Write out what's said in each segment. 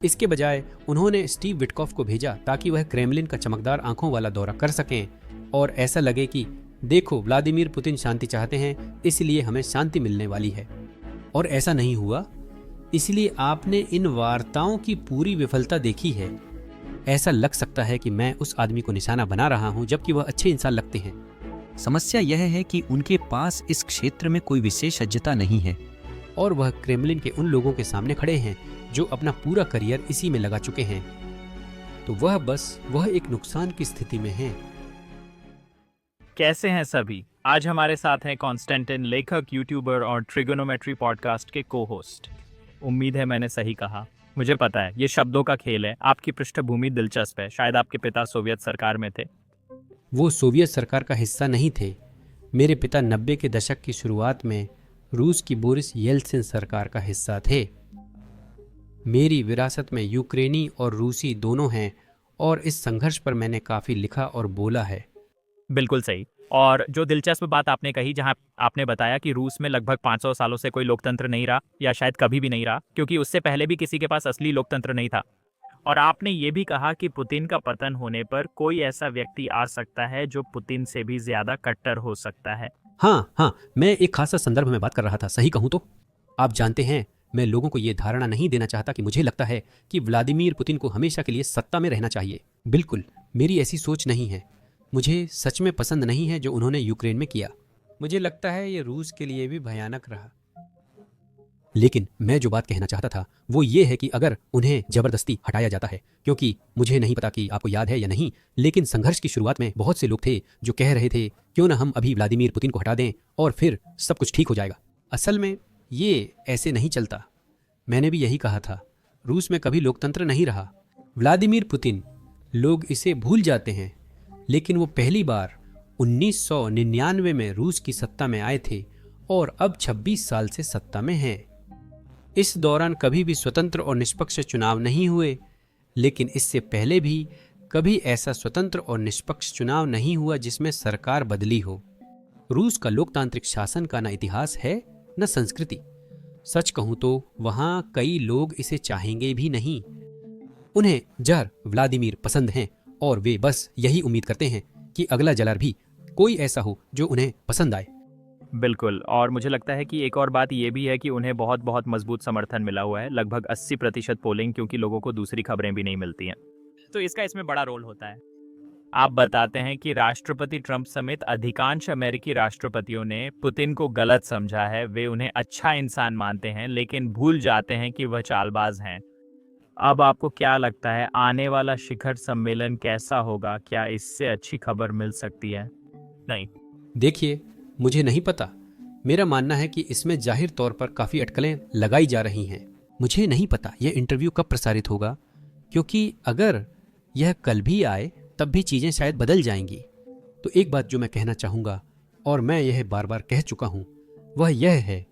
इसके बजाय उन्होंने स्टीव विटकॉफ को भेजा ताकि वह क्रेमलिन का चमकदार आंखों वाला दौरा कर सकें और ऐसा लगे कि देखो व्लादिमीर पुतिन शांति चाहते हैं, इसलिए हमें शांति मिलने वाली है। और ऐसा नहीं हुआ, इसलिए आपने इन वार्ताओं की पूरी विफलता देखी है। ऐसा लग सकता है कि मैं उस आदमी को निशाना बना रहा हूं, जबकि वह अच्छे इंसान लगते हैं। समस्या यह है कि उनके पास इस क्षेत्र में कोई विशेषज्ञता नहीं है और वह क्रेमलिन के उन लोगों के सामने खड़े हैं जो अपना पूरा करियर इसी में लगा चुके हैं। तो वह एक नुकसान की स्थिति में है। कैसे हैं सभी? आज हमारे साथ हैं कॉन्स्टेंटिन, लेखक, यूट्यूबर और ट्रिगोनोमेट्री पॉडकास्ट के को होस्ट। उम्मीद है मैंने सही कहा। मुझे पता है ये शब्दों का खेल है। आपकी पृष्ठभूमि दिलचस्प है। शायद आपके पिता सोवियत सरकार में थे। वो सोवियत सरकार का हिस्सा नहीं थे। मेरे पिता 90 के दशक की शुरुआत में रूस की बोरिस येल्त्सिन सरकार का हिस्सा थे। मेरी विरासत में यूक्रेनी और रूसी दोनों हैं और इस संघर्ष पर मैंने काफ़ी लिखा और बोला है। बिल्कुल सही। और जो दिलचस्प बात आपने कही, जहां आपने बताया कि रूस में लगभग 500 सालों से कोई लोकतंत्र नहीं रहा, या शायद कभी भी नहीं रहा, क्योंकि उससे पहले भी किसी के पास असली लोकतंत्र नहीं था। और आपने ये भी कहा कि पुतिन का पतन होने पर कोई ऐसा व्यक्ति आ सकता है जो पुतिन से भी ज्यादा कट्टर हो सकता है। हाँ, मैं एक खासा संदर्भ में बात कर रहा था। सही कहूँ तो आप जानते हैं, मैं लोगों को ये धारणा नहीं देना चाहता कि मुझे लगता है कि व्लादिमीर पुतिन को हमेशा के लिए सत्ता में रहना चाहिए। बिल्कुल, मेरी ऐसी सोच नहीं है। मुझे सच में पसंद नहीं है जो उन्होंने यूक्रेन में किया। मुझे लगता है ये रूस के लिए भी भयानक रहा। लेकिन मैं जो बात कहना चाहता था वो ये है कि अगर उन्हें जबरदस्ती हटाया जाता है, क्योंकि मुझे नहीं पता कि आपको याद है या नहीं, लेकिन संघर्ष की शुरुआत में बहुत से लोग थे जो कह रहे थे क्यों ना हम अभी व्लादिमीर पुतिन को हटा दें और फिर सब कुछ ठीक हो जाएगा। असल में ये ऐसे नहीं चलता। मैंने भी यही कहा था। रूस में कभी लोकतंत्र नहीं रहा। व्लादिमीर पुतिन, लोग इसे भूल जाते हैं, लेकिन वो पहली बार 1999 में रूस की सत्ता में आए थे और अब 26 साल से सत्ता में हैं। इस दौरान कभी भी स्वतंत्र और निष्पक्ष चुनाव नहीं हुए, लेकिन इससे पहले भी कभी ऐसा स्वतंत्र और निष्पक्ष चुनाव नहीं हुआ जिसमें सरकार बदली हो। रूस का लोकतांत्रिक शासन का न इतिहास है न संस्कृति। सच कहूं तो वहां कई लोग इसे चाहेंगे भी नहीं। उन्हें जार व्लादिमीर पसंद हैं और वे बस यही उम्मीद करते हैं कि अगला जलार भी कोई ऐसा हो जो उन्हें पसंद आए। बिल्कुल। और मुझे लगता है कि एक और बात ये भी है कि उन्हें बहुत बहुत मजबूत समर्थन मिला हुआ है, लगभग 80% पोलिंग, क्योंकि लोगों को दूसरी खबरें भी नहीं मिलती हैं। तो इसका इसमें बड़ा रोल होता है। आप बताते हैं कि राष्ट्रपति ट्रंप समेत अधिकांश अमेरिकी राष्ट्रपतियों ने पुतिन को गलत समझा है। वे उन्हें अच्छा इंसान मानते हैं, लेकिन भूल जाते हैं कि वह चालबाज हैं। अब आपको क्या लगता है आने वाला शिखर सम्मेलन कैसा होगा? क्या इससे अच्छी खबर मिल सकती है? नहीं। देखिए, मुझे नहीं पता। मेरा मानना है कि इसमें जाहिर तौर पर काफ़ी अटकलें लगाई जा रही हैं। मुझे नहीं पता यह इंटरव्यू कब प्रसारित होगा, क्योंकि अगर यह कल भी आए तब भी चीज़ें शायद बदल जाएंगी। तो एक बात जो मैं कहना चाहूँगा, और मैं यह बार बार कह चुका हूँ, वह यह है,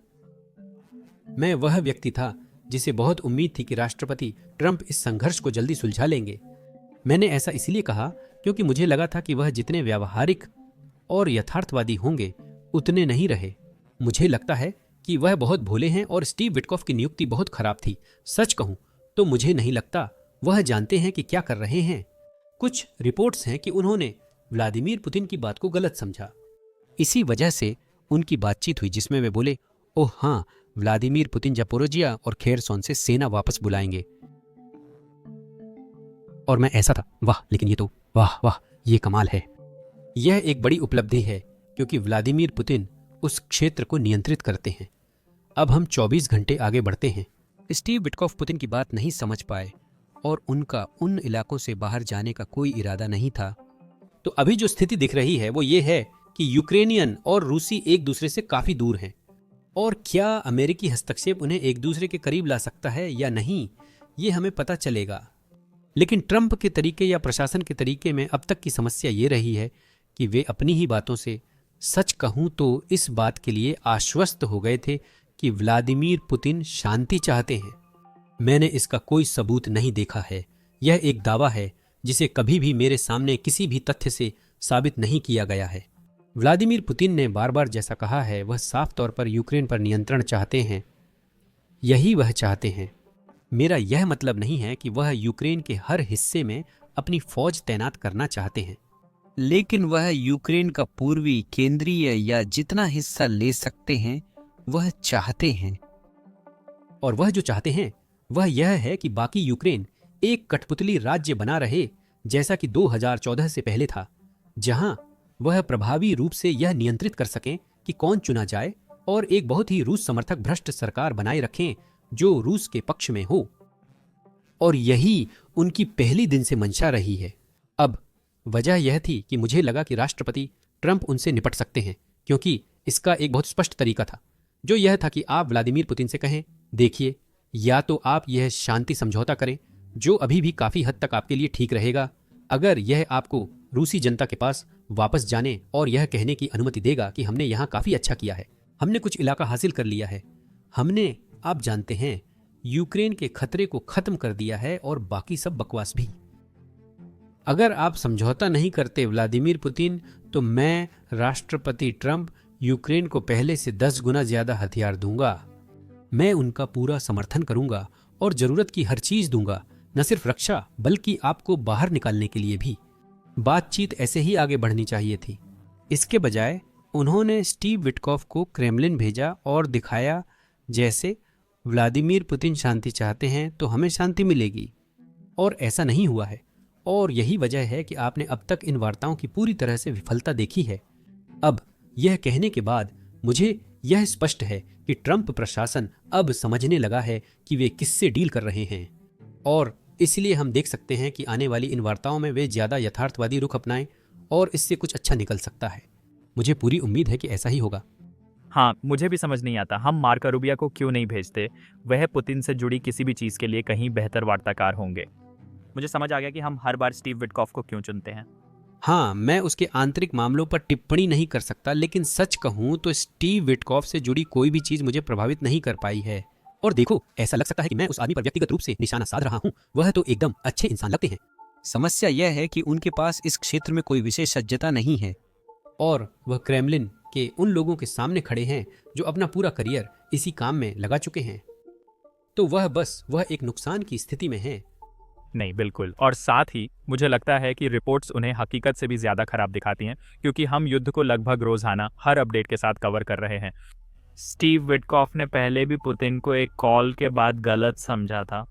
मैं वह व्यक्ति था जिसे बहुत उम्मीद थी कि राष्ट्रपति ट्रंप इस संघर्ष को जल्दी सुलझा लेंगे। मैंने ऐसा इसलिए कहा क्योंकि मुझे लगा था कि वह जितने व्यावहारिक और यथार्थवादी होंगे उतने नहीं रहे। मुझे लगता है कि वह बहुत भोले हैं और स्टीव विटकॉफ की नियुक्ति बहुत खराब थी। सच कहूं तो मुझे नहीं लगता वह जानते हैं कि क्या कर रहे हैं। कुछ रिपोर्ट्स हैं कि उन्होंने व्लादिमीर पुतिन की बात को गलत समझा। इसी वजह से उनकी बातचीत हुई जिसमें वे बोले, ओह हाँ, व्लादिमीर पुतिन जापोरोजिया और खेरसोन से सेना वापस बुलाएंगे। और मैं ऐसा था, वाह, लेकिन ये तो वाह, ये कमाल है। यह एक बड़ी उपलब्धि है क्योंकि व्लादिमीर पुतिन उस क्षेत्र को नियंत्रित करते हैं। अब हम 24 घंटे आगे बढ़ते हैं। स्टीव विटकॉफ पुतिन की बात नहीं समझ पाए और उनका उन इलाकों से बाहर जाने का कोई इरादा नहीं था। तो अभी जो स्थिति दिख रही है वो ये है कि यूक्रेनियन और रूसी एक दूसरे से काफी दूर हैं, और क्या अमेरिकी हस्तक्षेप उन्हें एक दूसरे के करीब ला सकता है या नहीं, ये हमें पता चलेगा। लेकिन ट्रंप के तरीके या प्रशासन के तरीके में अब तक की समस्या ये रही है कि वे अपनी ही बातों से, सच कहूं तो इस बात के लिए आश्वस्त हो गए थे कि व्लादिमीर पुतिन शांति चाहते हैं। मैंने इसका कोई सबूत नहीं देखा है। यह एक दावा है जिसे कभी भी मेरे सामने किसी भी तथ्य से साबित नहीं किया गया है। व्लादिमीर पुतिन ने बार बार जैसा कहा है, वह साफ तौर पर यूक्रेन पर नियंत्रण चाहते हैं। यही वह चाहते हैं। मेरा यह मतलब नहीं है कि वह यूक्रेन के हर हिस्से में अपनी फौज तैनात करना चाहते हैं। लेकिन वह यूक्रेन का पूर्वी, केंद्रीय या जितना हिस्सा ले सकते हैं वह चाहते हैं। और वह जो चाहते हैं वह यह है कि बाकी यूक्रेन एक कठपुतली राज्य बना रहे, जैसा कि 2014 से पहले था, जहां वह प्रभावी रूप से यह नियंत्रित कर सकें कि कौन चुना जाए और एक बहुत ही रूस समर्थक भ्रष्ट सरकार बनाए रखें जो रूस के पक्ष में हो। और यही उनकी पहली दिन से मंशा रही है। अब वजह यह थी कि मुझे लगा कि राष्ट्रपति ट्रंप उनसे निपट सकते हैं, क्योंकि इसका एक बहुत स्पष्ट तरीका था, जो यह था कि आप व्लादिमीर पुतिन से कहें, देखिए, या तो आप यह शांति समझौता करें जो अभी भी काफी हद तक आपके लिए ठीक रहेगा, अगर यह आपको रूसी जनता के पास वापस जाने और यह कहने की अनुमति देगा कि हमने यहाँ काफी अच्छा किया है, हमने कुछ इलाका हासिल कर लिया है, हमने, आप जानते हैं, यूक्रेन के खतरे को खत्म कर दिया है और बाकी सब बकवास भी। अगर आप समझौता नहीं करते व्लादिमीर पुतिन, तो मैं राष्ट्रपति ट्रंप यूक्रेन को पहले से 10 गुना ज्यादा हथियार दूंगा। मैं उनका पूरा समर्थन करूंगा और जरूरत की हर चीज दूंगा, न सिर्फ रक्षा बल्कि आपको बाहर निकालने के लिए भी। बातचीत ऐसे ही आगे बढ़नी चाहिए थी। इसके बजाय उन्होंने स्टीव विटकॉफ को क्रेमलिन भेजा और दिखाया जैसे व्लादिमीर पुतिन शांति चाहते हैं तो हमें शांति मिलेगी, और ऐसा नहीं हुआ है। और यही वजह है कि आपने अब तक इन वार्ताओं की पूरी तरह से विफलता देखी है। अब यह कहने के बाद मुझे यह स्पष्ट है कि ट्रंप प्रशासन अब समझने लगा है कि वे किससे डील कर रहे हैं, और इसलिए हम देख सकते हैं कि आने वाली इन वार्ताओं में वे ज्यादा यथार्थवादी रुख अपनाएं और इससे कुछ अच्छा निकल सकता है। मुझे पूरी उम्मीद है कि ऐसा ही होगा। हाँ, मुझे भी समझ नहीं आता हम मार्को रूबियो को क्यों नहीं भेजते। वह पुतिन से जुड़ी किसी भी चीज़ के लिए कहीं बेहतर वार्ताकार होंगे। मुझे समझ आ गया कि हम हर बार स्टीव विटकॉफ को क्यों चुनते हैं। हाँ, मैं उसके आंतरिक मामलों पर टिप्पणी नहीं कर सकता, लेकिन सच कहूं तो स्टीव विटकॉफ से जुड़ी कोई भी चीज मुझे प्रभावित नहीं कर पाई है। और देखो, ऐसा लग सकता है कि मैं उस आदमी पर व्यक्तिगत रूप से निशाना साध रहा हूं, वह तो एकदम अच्छे इंसान लगते हैं। समस्या यह है कि उनके पास इस क्षेत्र में कोई विशेषज्ञता नहीं है, और वह क्रेमलिन के उन लोगों के सामने खड़े हैं जो अपना पूरा करियर इसी काम में लगा चुके हैं। तो वह एक नुकसान की स्थिति में है। नहीं, बिल्कुल। और साथ ही मुझे लगता है कि रिपोर्ट्स उन्हें हकीकत से भी ज़्यादा खराब दिखाती हैं, क्योंकि हम युद्ध को लगभग रोज़ाना हर अपडेट के साथ कवर कर रहे हैं। स्टीव विटकॉफ ने पहले भी पुतिन को एक कॉल के बाद गलत समझा था,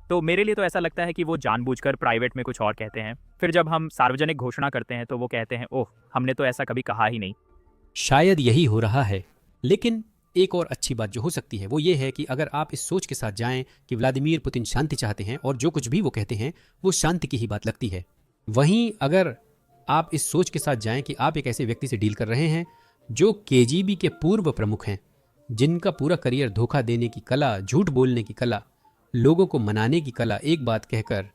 तो मेरे लिए तो ऐसा लगता है कि वो जानबूझकर प्राइवेट में कुछ और कहते हैं, फिर जब हम सार्वजनिक घोषणा करते हैं तो वो कहते हैं, ओह, हमने तो ऐसा कभी कहा ही नहीं। शायद यही हो रहा है। लेकिन एक और अच्छी बात जो हो सकती है वो ये है कि अगर आप इस सोच के साथ जाएं कि व्लादिमीर पुतिन शांति चाहते हैं और जो कुछ भी वो कहते हैं वो शांति की ही बात लगती है, वहीं अगर आप इस सोच के साथ जाएं कि आप एक ऐसे व्यक्ति से डील कर रहे हैं जो केजीबी के पूर्व प्रमुख हैं, जिनका पूरा करियर धोखा देने की कला, झूठ बोलने की कला, लोगों को मनाने की कला, एक बात कहकर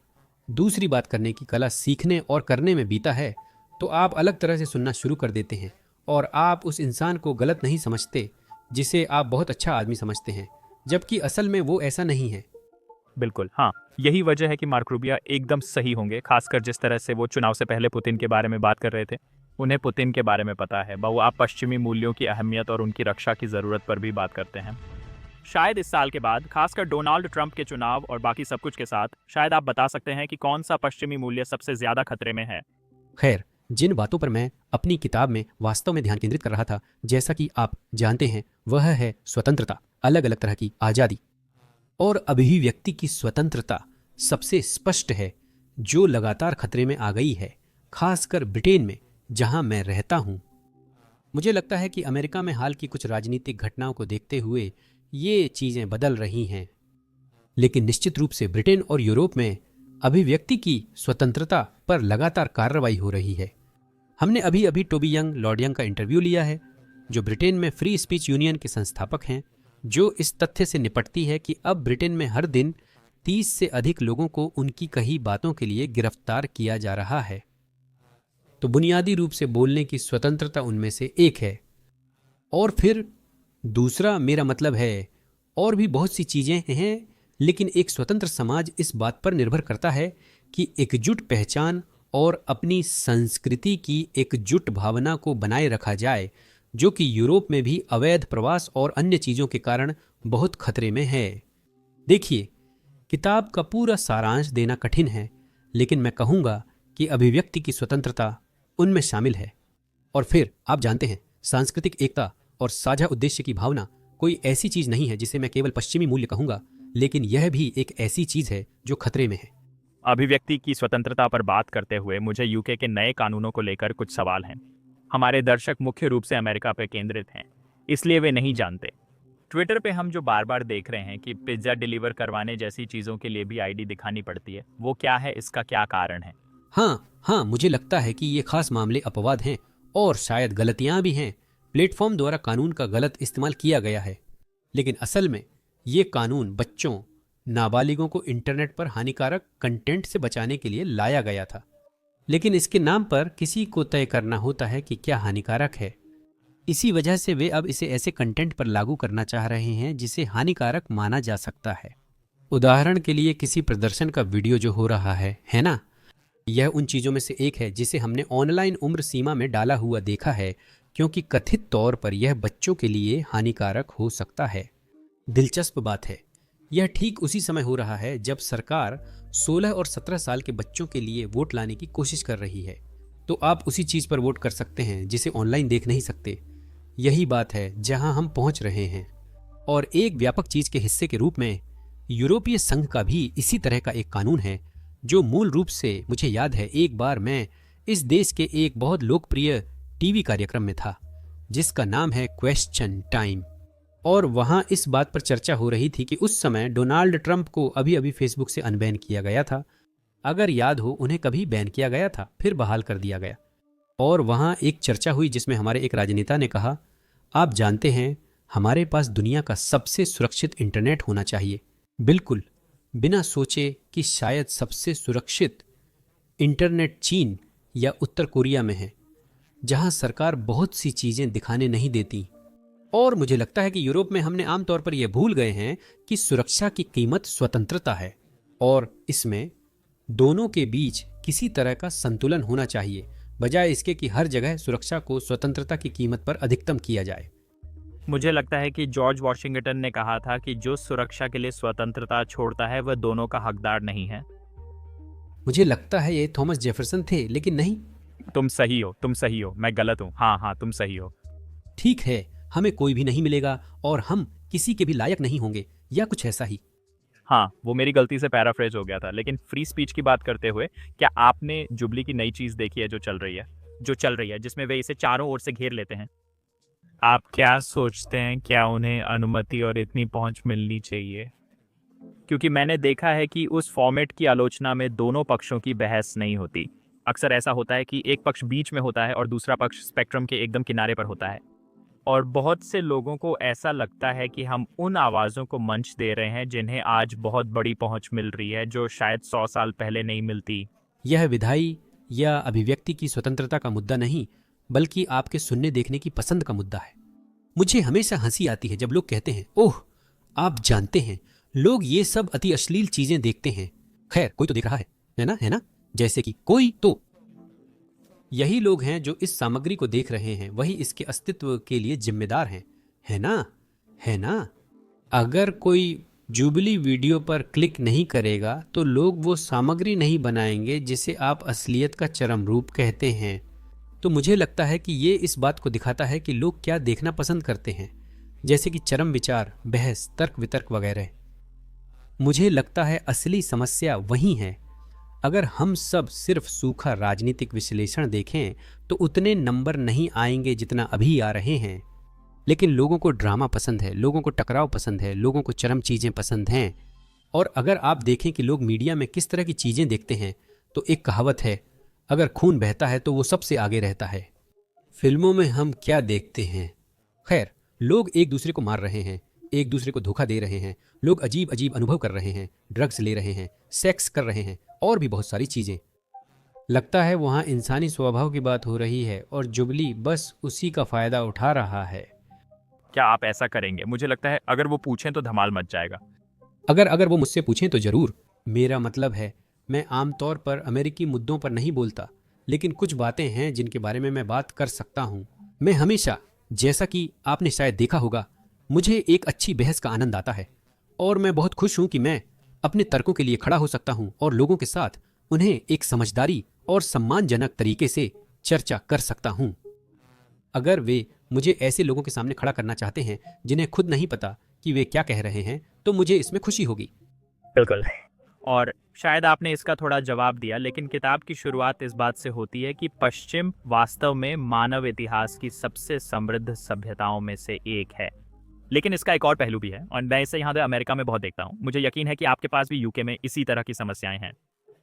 दूसरी बात करने की कला सीखने और करने में बीता है, तो आप अलग तरह से सुनना शुरू कर देते हैं और आप उस इंसान को गलत नहीं समझते जिसे आप बहुत अच्छा आदमी समझते हैं, जबकि असल में वो ऐसा नहीं है। बिल्कुल, हाँ, यही वजह है कि मार्को रूबियो एकदम सही होंगे, खासकर जिस तरह से वो चुनाव से पहले पुतिन के बारे में बात कर रहे थे। उन्हें पुतिन के बारे में पता है, वो आप पश्चिमी मूल्यों की अहमियत और उनकी रक्षा की ज़रूरत पर भी बात करते हैं। शायद इस साल के बाद, खासकर डोनाल्ड ट्रंप के चुनाव और बाकी सब कुछ के साथ, शायद आप बता सकते हैं कि कौन सा पश्चिमी मूल्य सबसे ज़्यादा खतरे में है। खैर, जिन बातों पर मैं अपनी किताब में वास्तव में ध्यान केंद्रित कर रहा था, जैसा कि आप जानते हैं, वह है स्वतंत्रता, अलग अलग तरह की आज़ादी और अभिव्यक्ति की स्वतंत्रता सबसे स्पष्ट है, जो लगातार खतरे में आ गई है, खासकर ब्रिटेन में जहां मैं रहता हूं। मुझे लगता है कि अमेरिका में हाल की कुछ राजनीतिक घटनाओं को देखते हुए ये चीजें बदल रही हैं, लेकिन निश्चित रूप से ब्रिटेन और यूरोप में अभिव्यक्ति की स्वतंत्रता पर लगातार कार्रवाई हो रही है। हमने अभी अभी टोबी यंग लॉर्ड यंग का इंटरव्यू लिया है, जो ब्रिटेन में फ्री स्पीच यूनियन के संस्थापक हैं, जो इस तथ्य से निपटती है कि अब ब्रिटेन में हर दिन 30 से अधिक लोगों को उनकी कही बातों के लिए गिरफ्तार किया जा रहा है। तो बुनियादी रूप से बोलने की स्वतंत्रता उनमें से एक है। और फिर दूसरा, मेरा मतलब है, और भी बहुत सी चीजें हैं, लेकिन एक स्वतंत्र समाज इस बात पर निर्भर करता है कि एकजुट पहचान और अपनी संस्कृति की एकजुट भावना को बनाए रखा जाए, जो कि यूरोप में भी अवैध प्रवास और अन्य चीजों के कारण बहुत खतरे में है। देखिए, किताब का पूरा सारांश देना कठिन है, लेकिन मैं कहूँगा कि अभिव्यक्ति की स्वतंत्रता उनमें शामिल है। और फिर आप जानते हैं, सांस्कृतिक एकता और साझा उद्देश्य की भावना कोई ऐसी चीज नहीं है जिसे मैं केवल पश्चिमी मूल्य कहूंगा, लेकिन यह भी एक ऐसी चीज है जो खतरे में है। अभिव्यक्ति की स्वतंत्रता पर बात करते हुए मुझे यूके के नए कानूनों को लेकर कुछ सवाल हैं। हमारे दर्शक मुख्य रूप से अमेरिका पर केंद्रित हैं, इसलिए वे नहीं जानते। ट्विटर पे हम जो बार बार देख रहे हैं कि पिज्ज़ा डिलीवर करवाने जैसी चीज़ों के लिए भी आईडी दिखानी पड़ती है, वो क्या है, इसका क्या कारण है? हाँ, मुझे लगता है कि ये खास मामले अपवाद हैं और शायद गलतियां भी हैं। प्लेटफॉर्म द्वारा कानून का गलत इस्तेमाल किया गया है, लेकिन असल में ये कानून बच्चों, नाबालिगों को इंटरनेट पर हानिकारक कंटेंट से बचाने के लिए लाया गया था। लेकिन इसके नाम पर किसी को तय करना होता है कि क्या हानिकारक है। इसी वजह से वे अब इसे ऐसे कंटेंट पर लागू करना चाह रहे हैं जिसे हानिकारक माना जा सकता है। उदाहरण के लिए किसी प्रदर्शन का वीडियो जो हो रहा है ना, यह उन चीज़ों में से एक है जिसे हमने ऑनलाइन उम्र सीमा में डाला हुआ देखा है, क्योंकि कथित तौर पर यह बच्चों के लिए हानिकारक हो सकता है। दिलचस्प बात है, यह ठीक उसी समय हो रहा है जब सरकार 16 और 17 साल के बच्चों के लिए वोट लाने की कोशिश कर रही है। तो आप उसी चीज़ पर वोट कर सकते हैं जिसे ऑनलाइन देख नहीं सकते। यही बात है जहां हम पहुंच रहे हैं। और एक व्यापक चीज के हिस्से के रूप में यूरोपीय संघ का भी इसी तरह का एक कानून है, जो मूल रूप से, मुझे याद है एक बार मैं इस देश के एक बहुत लोकप्रिय टीवी कार्यक्रम में था जिसका नाम है क्वेश्चन टाइम, और वहां इस बात पर चर्चा हो रही थी कि उस समय डोनाल्ड ट्रंप को अभी अभी फेसबुक से अनबैन किया गया था। अगर याद हो, उन्हें कभी बैन किया गया था, फिर बहाल कर दिया गया। और वहाँ एक चर्चा हुई जिसमें हमारे एक राजनेता ने कहा, आप जानते हैं, हमारे पास दुनिया का सबसे सुरक्षित इंटरनेट होना चाहिए। बिल्कुल, बिना सोचे कि शायद सबसे सुरक्षित इंटरनेट चीन या उत्तर कोरिया में है, जहाँ सरकार बहुत सी चीज़ें दिखाने नहीं देती। और मुझे लगता है कि यूरोप में हमने आमतौर पर यह भूल गए हैं कि सुरक्षा की कीमत स्वतंत्रता है, और इसमें दोनों के बीच किसी तरह का संतुलन होना चाहिए, बजाय इसके कि हर जगह सुरक्षा को स्वतंत्रता की कीमत पर अधिकतम किया जाए। मुझे लगता है कि जॉर्ज वॉशिंगटन ने कहा था कि जो सुरक्षा के लिए स्वतंत्रता छोड़ता है वह दोनों का हकदार नहीं है। मुझे लगता है ये थॉमस जेफरसन थे, लेकिन नहीं। तुम सही हो, मैं गलत हूँ। हाँ, तुम सही हो। ठीक है, हमें कोई भी नहीं मिलेगा और हम किसी के भी लायक नहीं होंगे, या कुछ ऐसा ही। हाँ, वो मेरी गलती से पैराफ्रेज हो गया था। लेकिन फ्री स्पीच की बात करते हुए, क्या आपने जुबली की नई चीज़ देखी है जो चल रही है, जिसमें वे इसे चारों ओर से घेर लेते हैं? आप क्या सोचते हैं, क्या उन्हें अनुमति और इतनी पहुंच मिलनी चाहिए? क्योंकि मैंने देखा है कि उस फॉर्मेट की आलोचना में दोनों पक्षों की बहस नहीं होती। अक्सर ऐसा होता है कि एक पक्ष बीच में होता है और दूसरा पक्ष स्पेक्ट्रम के एकदम किनारे पर होता है। और बहुत से लोगों को ऐसा लगता है कि हम उन आवाज़ों को मंच दे रहे हैं जिन्हें आज बहुत बड़ी पहुंच मिल रही है, जो शायद 100 साल पहले नहीं मिलती। यह विधायी या अभिव्यक्ति की स्वतंत्रता का मुद्दा नहीं, बल्कि आपके सुनने देखने की पसंद का मुद्दा है। मुझे हमेशा हंसी आती है जब लोग कहते हैं, ओह, आप जानते हैं, लोग ये सब अति अश्लील चीजें देखते हैं। खैर, कोई तो देख रहा है ना, जैसे कि कोई तो। यही लोग हैं जो इस सामग्री को देख रहे हैं, वही इसके अस्तित्व के लिए जिम्मेदार हैं, है ना? अगर कोई जुबली वीडियो पर क्लिक नहीं करेगा तो लोग वो सामग्री नहीं बनाएंगे जिसे आप असलियत का चरम रूप कहते हैं। तो मुझे लगता है कि ये इस बात को दिखाता है कि लोग क्या देखना पसंद करते हैं, जैसे कि चरम विचार, बहस, तर्क वितर्क वगैरह। मुझे लगता है असली समस्या वही है। अगर हम सब सिर्फ सूखा राजनीतिक विश्लेषण देखें तो उतने नंबर नहीं आएंगे जितना अभी आ रहे हैं। लेकिन लोगों को ड्रामा पसंद है, लोगों को टकराव पसंद है, लोगों को चरम चीज़ें पसंद हैं। और अगर आप देखें कि लोग मीडिया में किस तरह की चीज़ें देखते हैं, तो एक कहावत है, अगर खून बहता है तो वो सबसे आगे रहता है। फिल्मों में हम क्या देखते हैं? खैर, लोग एक दूसरे को मार रहे हैं, एक दूसरे को धोखा दे रहे हैं, लोग अजीब अजीब अनुभव कर रहे हैं, ड्रग्स ले रहे हैं, सेक्स कर रहे हैं, और भी बहुत सारी चीज़ें। लगता है वहाँ इंसानी स्वभाव की बात हो रही है और जुबली बस उसी का फ़ायदा उठा रहा है। क्या आप ऐसा करेंगे? मुझे लगता है अगर वो पूछें तो धमाल मच जाएगा। अगर वो मुझसे पूछें तो ज़रूर। मेरा मतलब है, मैं आमतौर पर अमेरिकी मुद्दों पर नहीं बोलता, लेकिन कुछ बातें हैं जिनके बारे में मैं बात कर सकता हूँ। मैं हमेशा, जैसा कि आपने शायद देखा होगा, मुझे एक अच्छी बहस का आनंद आता है, और मैं बहुत खुश हूँ कि मैं अपने तर्कों के लिए खड़ा हो सकता हूं और लोगों के साथ उन्हें एक समझदारी और सम्मानजनक तरीके से चर्चा कर सकता हूं। अगर वे मुझे ऐसे लोगों के सामने खड़ा करना चाहते हैं जिन्हें खुद नहीं पता कि वे क्या कह रहे हैं, तो मुझे इसमें खुशी होगी। बिल्कुल। और शायद आपने इसका थोड़ा जवाब दिया, लेकिन किताब की शुरुआत इस बात से होती है कि पश्चिम वास्तव में मानव इतिहास की सबसे समृद्ध सभ्यताओं में से एक है। लेकिन इसका एक और पहलू भी है, और मैं इसे यहाँ पे अमेरिका में बहुत देखता हूँ। मुझे यकीन है कि आपके पास भी यूके में इसी तरह की समस्याएं हैं।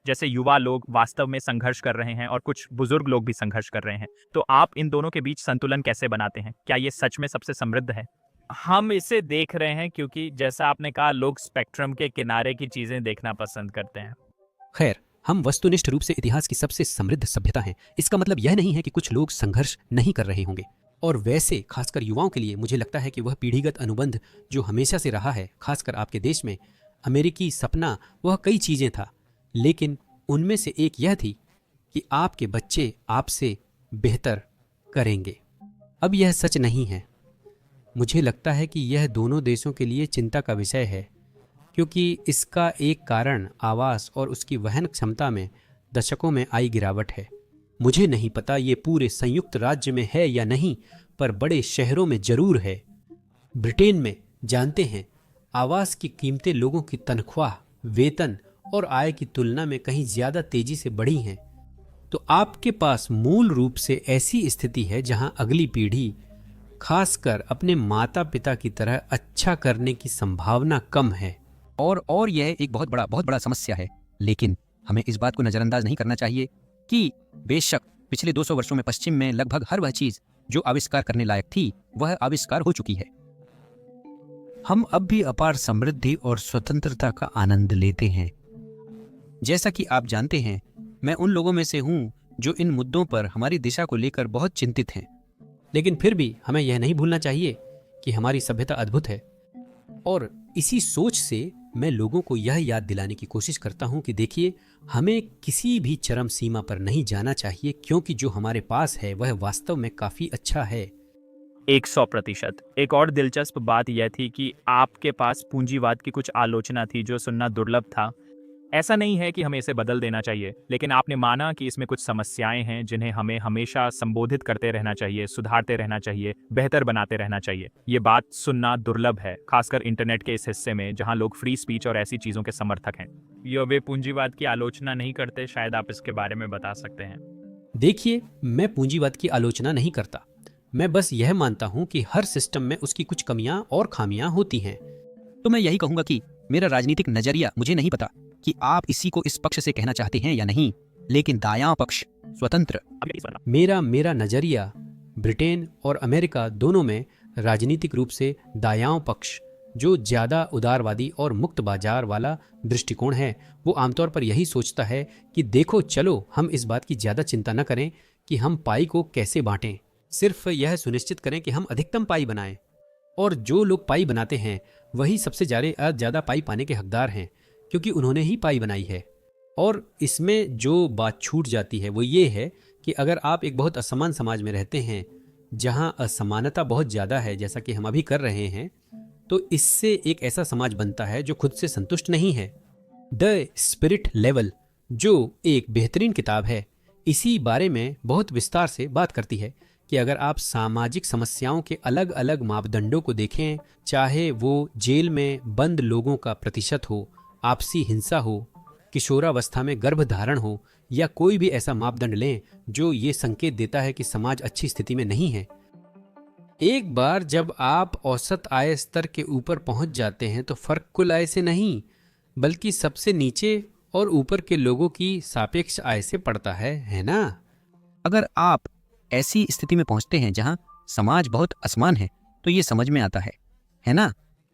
जैसे युवा लोग वास्तव में संघर्ष कर रहे हैं और कुछ बुजुर्ग लोग भी संघर्ष कर रहे हैं। तो आप इन दोनों के बीच संतुलन कैसे बनाते हैं? क्या ये सच में सबसे समृद्ध है? हम इसे देख रहे हैं क्योंकि जैसा आपने कहा, लोग स्पेक्ट्रम के किनारे की चीजें देखना पसंद करते हैं। खैर, हम वस्तुनिष्ठ रूप से इतिहास की सबसे समृद्ध सभ्यता हैं। इसका मतलब यह नहीं है कि कुछ लोग संघर्ष नहीं कर रहे होंगे। और वैसे खासकर युवाओं के लिए मुझे लगता है कि वह पीढ़ीगत अनुबंध जो हमेशा से रहा है, खासकर आपके देश में, अमेरिकी सपना, वह कई चीजें था, लेकिन उनमें से एक यह थी कि आपके बच्चे आपसे बेहतर करेंगे। अब यह सच नहीं है। मुझे लगता है कि यह दोनों देशों के लिए चिंता का विषय है, क्योंकि इसका एक कारण आवास और उसकी वहन क्षमता में दशकों में आई गिरावट है। मुझे नहीं पता ये पूरे संयुक्त राज्य में है या नहीं, पर बड़े शहरों में जरूर है। ब्रिटेन में, जानते हैं, आवास की कीमतें लोगों की तनख्वाह, वेतन और आय की तुलना में कहीं ज्यादा तेजी से बढ़ी हैं। तो आपके पास मूल रूप से ऐसी स्थिति है जहां अगली पीढ़ी, खासकर अपने माता पिता की तरह अच्छा करने की संभावना कम है। और यह एक बहुत बड़ा समस्या है। लेकिन हमें इस बात को नजरअंदाज नहीं करना चाहिए कि बेशक पिछले 200 वर्षों में पश्चिम में लगभग हर वह चीज जो आविष्कार करने लायक थी, वह आविष्कार हो चुकी है। हम अब भी अपार समृद्धि और स्वतंत्रता का आनंद लेते हैं। जैसा कि आप जानते हैं, मैं उन लोगों में से हूं जो इन मुद्दों पर हमारी दिशा को लेकर बहुत चिंतित हैं। लेकिन फिर भी हमें यह नहीं भूलना चाहिए कि हमारी सभ्यता अद्भुत है। और इसी सोच से मैं लोगों को यह याद दिलाने की कोशिश करता हूं कि देखिए, हमें किसी भी चरम सीमा पर नहीं जाना चाहिए, क्योंकि जो हमारे पास है वह वास्तव में काफी अच्छा है। 100%। एक और दिलचस्प बात यह थी कि आपके पास पूंजीवाद की कुछ आलोचना थी जो सुनना दुर्लभ था। ऐसा नहीं है कि हमें इसे बदल देना चाहिए, लेकिन आपने माना कि इसमें कुछ समस्याएं हैं जिन्हें हमें हमेशा संबोधित करते रहना चाहिए, सुधारते रहना चाहिए, बेहतर बनाते रहना चाहिए। ये बात सुनना दुर्लभ है, खासकर इंटरनेट के इस हिस्से में जहां लोग फ्री स्पीच और ऐसी चीजों के समर्थक हैं। ये वे पूंजीवाद की आलोचना नहीं करते, शायद आप इसके बारे में बता सकते हैं। देखिए, मैं पूंजीवाद की आलोचना नहीं करता। मैं बस यह मानता हूं कि हर सिस्टम में उसकी कुछ कमियां और खामियां होती हैं। तो मैं यही कहूंगा कि मेरा राजनीतिक नजरिया, मुझे नहीं पता कि आप इसी को इस पक्ष से कहना चाहते हैं या नहीं, लेकिन दायां पक्ष स्वतंत्र। मेरा नजरिया ब्रिटेन और अमेरिका दोनों में राजनीतिक रूप से दायां पक्ष, जो ज्यादा उदारवादी और मुक्त बाजार वाला दृष्टिकोण है, वो आमतौर पर यही सोचता है कि देखो, चलो हम इस बात की ज्यादा चिंता न करें कि हम पाई को कैसे बांटें, सिर्फ यह सुनिश्चित करें कि हम अधिकतम पाई बनाएं। और जो लोग पाई बनाते हैं वही सबसे ज्यादा पाई पाने के हकदार हैं, क्योंकि उन्होंने ही पाई बनाई है। और इसमें जो बात छूट जाती है वो ये है कि अगर आप एक बहुत असमान समाज में रहते हैं जहां असमानता बहुत ज़्यादा है, जैसा कि हम अभी कर रहे हैं, तो इससे एक ऐसा समाज बनता है जो खुद से संतुष्ट नहीं है। द स्पिरिट लेवल, जो एक बेहतरीन किताब है, इसी बारे में बहुत विस्तार से बात करती है कि अगर आप सामाजिक समस्याओं के अलग अलग मापदंडों को देखें, चाहे वो जेल में बंद लोगों का प्रतिशत हो, आपसी हिंसा हो, किशोरावस्था में गर्भधारण हो, या कोई भी ऐसा मापदंड लें जो ये संकेत देता है कि समाज अच्छी स्थिति में नहीं है, एक बार जब आप औसत आय स्तर के ऊपर पहुंच जाते हैं तो फर्क कुल आय से नहीं, बल्कि सबसे नीचे और ऊपर के लोगों की सापेक्ष आय से पड़ता है ना? अगर आप ऐसी स्थिति में पहुंचते हैं जहां समाज बहुत असमान है, तो ये समझ में आता है ना?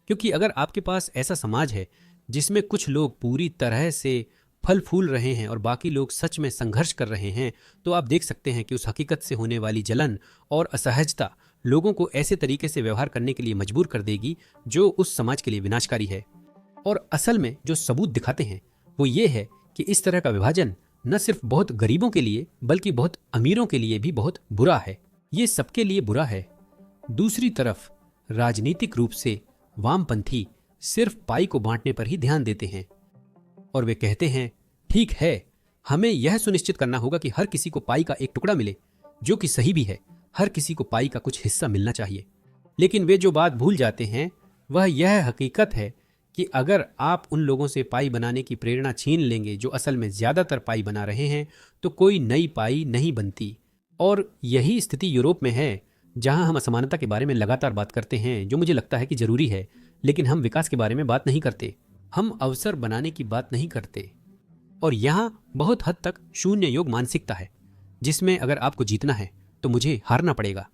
क्योंकि अगर आपके पास ऐसा समाज है जिसमें कुछ लोग पूरी तरह से फल फूल रहे हैं और बाकी लोग सच में संघर्ष कर रहे हैं, तो आप देख सकते हैं कि उस हकीकत से होने वाली जलन और असहजता लोगों को ऐसे तरीके से व्यवहार करने के लिए मजबूर कर देगी जो उस समाज के लिए विनाशकारी है। और असल में जो सबूत दिखाते हैं वो ये है कि इस तरह का विभाजन न सिर्फ बहुत गरीबों के लिए बल्कि बहुत अमीरों के लिए भी बहुत बुरा है। ये सबके लिए बुरा है। दूसरी तरफ राजनीतिक रूप से वामपंथी सिर्फ पाई को बांटने पर ही ध्यान देते हैं। और वे कहते हैं ठीक है, हमें यह सुनिश्चित करना होगा कि हर किसी को पाई का एक टुकड़ा मिले, जो कि सही भी है। हर किसी को पाई का कुछ हिस्सा मिलना चाहिए। लेकिन वे जो बात भूल जाते हैं वह यह हकीकत है कि अगर आप उन लोगों से पाई बनाने की प्रेरणा छीन लेंगे जो असल में ज़्यादातर पाई बना रहे हैं, तो कोई नई पाई नहीं बनती। और यही स्थिति यूरोप में है, जहां हम असमानता के बारे में लगातार बात करते हैं, जो मुझे लगता है कि ज़रूरी है, लेकिन हम विकास के बारे में बात नहीं करते। हम अवसर बनाने की बात नहीं करते। और यहाँ बहुत हद तक शून्य योग मानसिकता है, जिसमें अगर आपको जीतना है तो मुझे हारना पड़ेगा।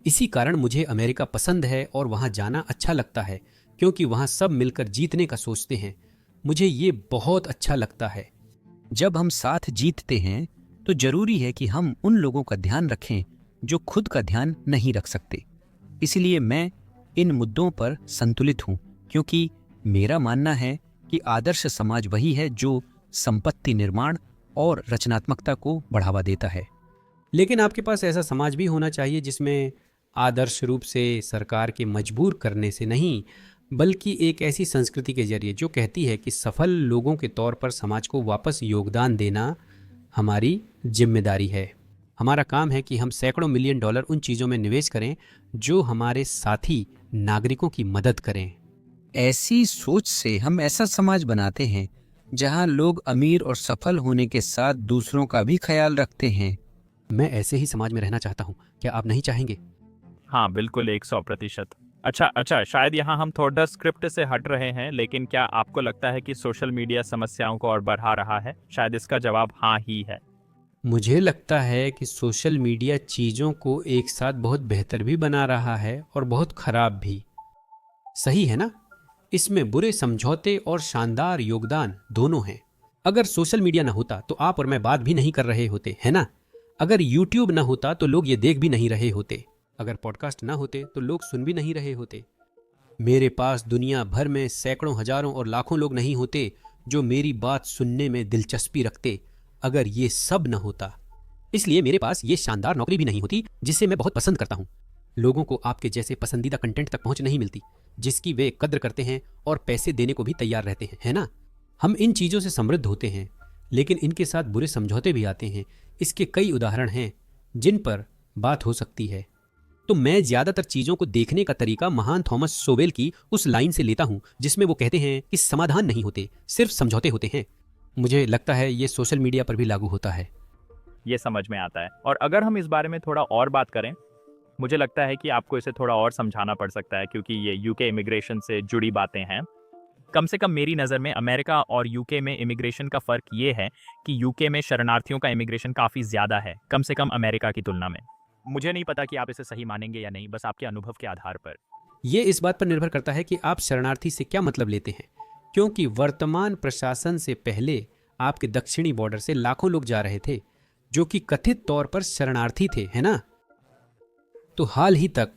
इसी कारण मुझे अमेरिका पसंद है और वहाँ जाना अच्छा लगता है, क्योंकि वहाँ सब मिलकर जीतने का सोचते हैं। मुझे ये बहुत अच्छा लगता है। जब हम साथ जीतते हैं तो जरूरी है कि हम उन लोगों का ध्यान रखें जो खुद का ध्यान नहीं रख सकते। इसलिए मैं इन मुद्दों पर संतुलित हूँ, क्योंकि मेरा मानना है कि आदर्श समाज वही है जो संपत्ति निर्माण और रचनात्मकता को बढ़ावा देता है। लेकिन आपके पास ऐसा समाज भी होना चाहिए जिसमें आदर्श रूप से सरकार के मजबूर करने से नहीं, बल्कि एक ऐसी संस्कृति के जरिए जो कहती है कि सफल लोगों के तौर पर समाज को वापस योगदान देना हमारी जिम्मेदारी है। हमारा काम है कि हम सैकड़ों मिलियन डॉलर उन चीज़ों में निवेश करें जो हमारे साथी नागरिकों की मदद करें। ऐसी सोच से हम ऐसा समाज बनाते हैं जहां लोग अमीर और सफल होने के साथ दूसरों का भी ख्याल रखते हैं। मैं ऐसे ही समाज में रहना चाहता हूँ। क्या आप नहीं चाहेंगे? हाँ बिल्कुल, 100%। अच्छा, शायद यहाँ हम थोड़ा स्क्रिप्ट से हट रहे हैं, लेकिन क्या आपको लगता है कि सोशल मीडिया समस्याओं को और बढ़ा रहा है? शायद इसका जवाब हाँ ही है। मुझे लगता है कि सोशल मीडिया चीज़ों को एक साथ बहुत बेहतर भी बना रहा है और बहुत खराब भी। सही है ना? इसमें बुरे समझौते और शानदार योगदान दोनों हैं। अगर सोशल मीडिया ना होता तो आप और मैं बात भी नहीं कर रहे होते, है ना? अगर यूट्यूब ना होता तो लोग ये देख भी नहीं रहे होते। अगर पॉडकास्ट ना होते तो लोग सुन भी नहीं रहे होते। मेरे पास दुनिया भर में सैकड़ों, हजारों और लाखों लोग नहीं होते जो मेरी बात सुनने में दिलचस्पी रखते, अगर ये सब न होता। इसलिए मेरे पास ये शानदार नौकरी भी नहीं होती जिसे मैं बहुत पसंद करता हूँ। लोगों को आपके जैसे पसंदीदा कंटेंट तक पहुंच नहीं मिलती जिसकी वे कद्र करते हैं और पैसे देने को भी तैयार रहते हैं, है ना? हम इन चीज़ों से समृद्ध होते हैं, लेकिन इनके साथ बुरे समझौते भी आते हैं। इसके कई उदाहरण हैं जिन पर बात हो सकती है। तो मैं ज़्यादातर चीज़ों को देखने का तरीका महान थॉमस सोवेल की उस लाइन से लेता हूँ जिसमें वो कहते हैं कि समाधान नहीं होते, सिर्फ समझौते होते हैं। मुझे लगता है ये सोशल मीडिया पर भी लागू होता है। ये समझ में आता है। और अगर हम इस बारे में थोड़ा और बात करें, मुझे लगता है कि आपको इसे थोड़ा और समझाना पड़ सकता है, क्योंकि ये यूके इमिग्रेशन से जुड़ी बातें हैं। कम से कम मेरी नज़र में अमेरिका और यूके में इमिग्रेशन का फ़र्क ये है कि यूके में शरणार्थियों का इमिग्रेशन काफ़ी ज़्यादा है, कम से कम अमेरिका की तुलना में। मुझे नहीं पता कि आप इसे सही मानेंगे या नहीं, बस आपके अनुभव के आधार पर। ये इस बात पर निर्भर करता है कि आप शरणार्थी से क्या मतलब लेते हैं, क्योंकि वर्तमान प्रशासन से पहले आपके दक्षिणी बॉर्डर से लाखों लोग जा रहे थे जो कि कथित तौर पर शरणार्थी थे, है ना? तो हाल ही तक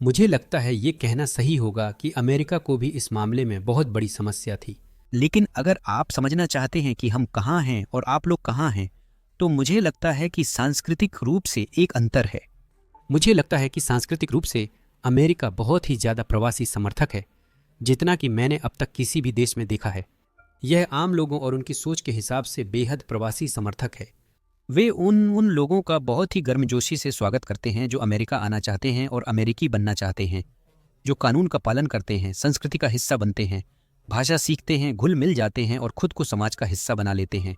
मुझे लगता है ये कहना सही होगा कि अमेरिका को भी इस मामले में बहुत बड़ी समस्या थी। लेकिन अगर आप समझना चाहते हैं कि हम कहाँ हैं और आप लोग कहाँ हैं, तो मुझे लगता है कि सांस्कृतिक रूप से एक अंतर है। मुझे लगता है कि सांस्कृतिक रूप से अमेरिका बहुत ही ज़्यादा प्रवासी समर्थक है, जितना कि मैंने अब तक किसी भी देश में देखा है। यह आम लोगों और उनकी सोच के हिसाब से बेहद प्रवासी समर्थक है। वे उन लोगों का बहुत ही गर्मजोशी से स्वागत करते हैं जो अमेरिका आना चाहते हैं और अमेरिकी बनना चाहते हैं, जो कानून का पालन करते हैं, संस्कृति का हिस्सा बनते हैं, भाषा सीखते हैं, घुल मिल जाते हैं और खुद को समाज का हिस्सा बना लेते हैं।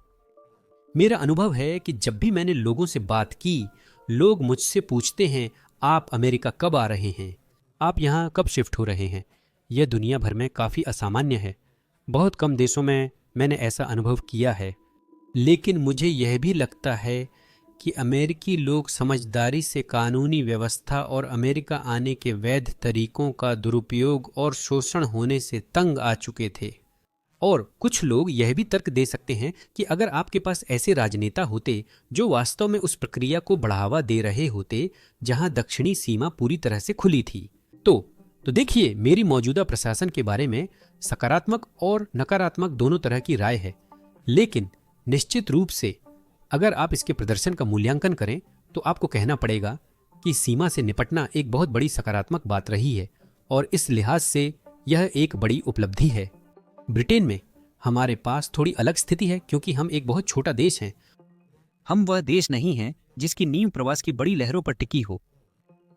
मेरा अनुभव है कि जब भी मैंने लोगों से बात की, लोग मुझसे पूछते हैं, आप अमेरिका कब आ रहे हैं? आप यहाँ कब शिफ्ट हो रहे हैं? यह दुनिया भर में काफ़ी असामान्य है। बहुत कम देशों में मैंने ऐसा अनुभव किया है। लेकिन मुझे यह भी लगता है कि अमेरिकी लोग समझदारी से कानूनी व्यवस्था और अमेरिका आने के वैध तरीकों का दुरुपयोग और शोषण होने से तंग आ चुके थे। और कुछ लोग यह भी तर्क दे सकते हैं कि अगर आपके पास ऐसे राजनेता होते जो वास्तव में उस प्रक्रिया को बढ़ावा दे रहे होते जहां दक्षिणी सीमा पूरी तरह से खुली थी, तो देखिए, मेरी मौजूदा प्रशासन के बारे में सकारात्मक और नकारात्मक दोनों तरह की राय है। लेकिन निश्चित रूप से अगर आप इसके प्रदर्शन का मूल्यांकन करें तो आपको कहना पड़ेगा कि सीमा से निपटना एक बहुत बड़ी सकारात्मक बात रही है और इस लिहाज से यह एक बड़ी उपलब्धि है। ब्रिटेन में हमारे पास थोड़ी अलग स्थिति है क्योंकि हम एक बहुत छोटा देश हैं। हम वह देश नहीं हैं जिसकी नींव प्रवास की बड़ी लहरों पर टिकी हो।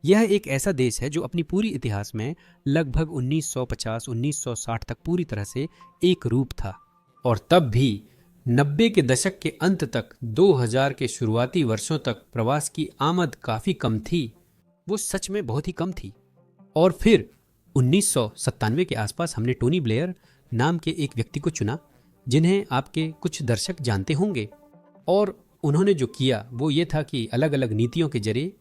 यह एक ऐसा देश है जो अपनी पूरी इतिहास में लगभग 1950-1960 तक पूरी तरह से एक रूप था, और तब भी 90 के दशक के अंत तक 2000 के शुरुआती वर्षों तक प्रवास की आमद काफी कम थी। वो सच में बहुत ही कम थी। और फिर 1997 के आसपास हमने टोनी ब्लेयर नाम के एक व्यक्ति को चुना, जिन्हें आपके कुछ दर्शक जानते होंगे। और उन्होंने जो किया वो ये था कि अलग अलग नीतियों के जरिए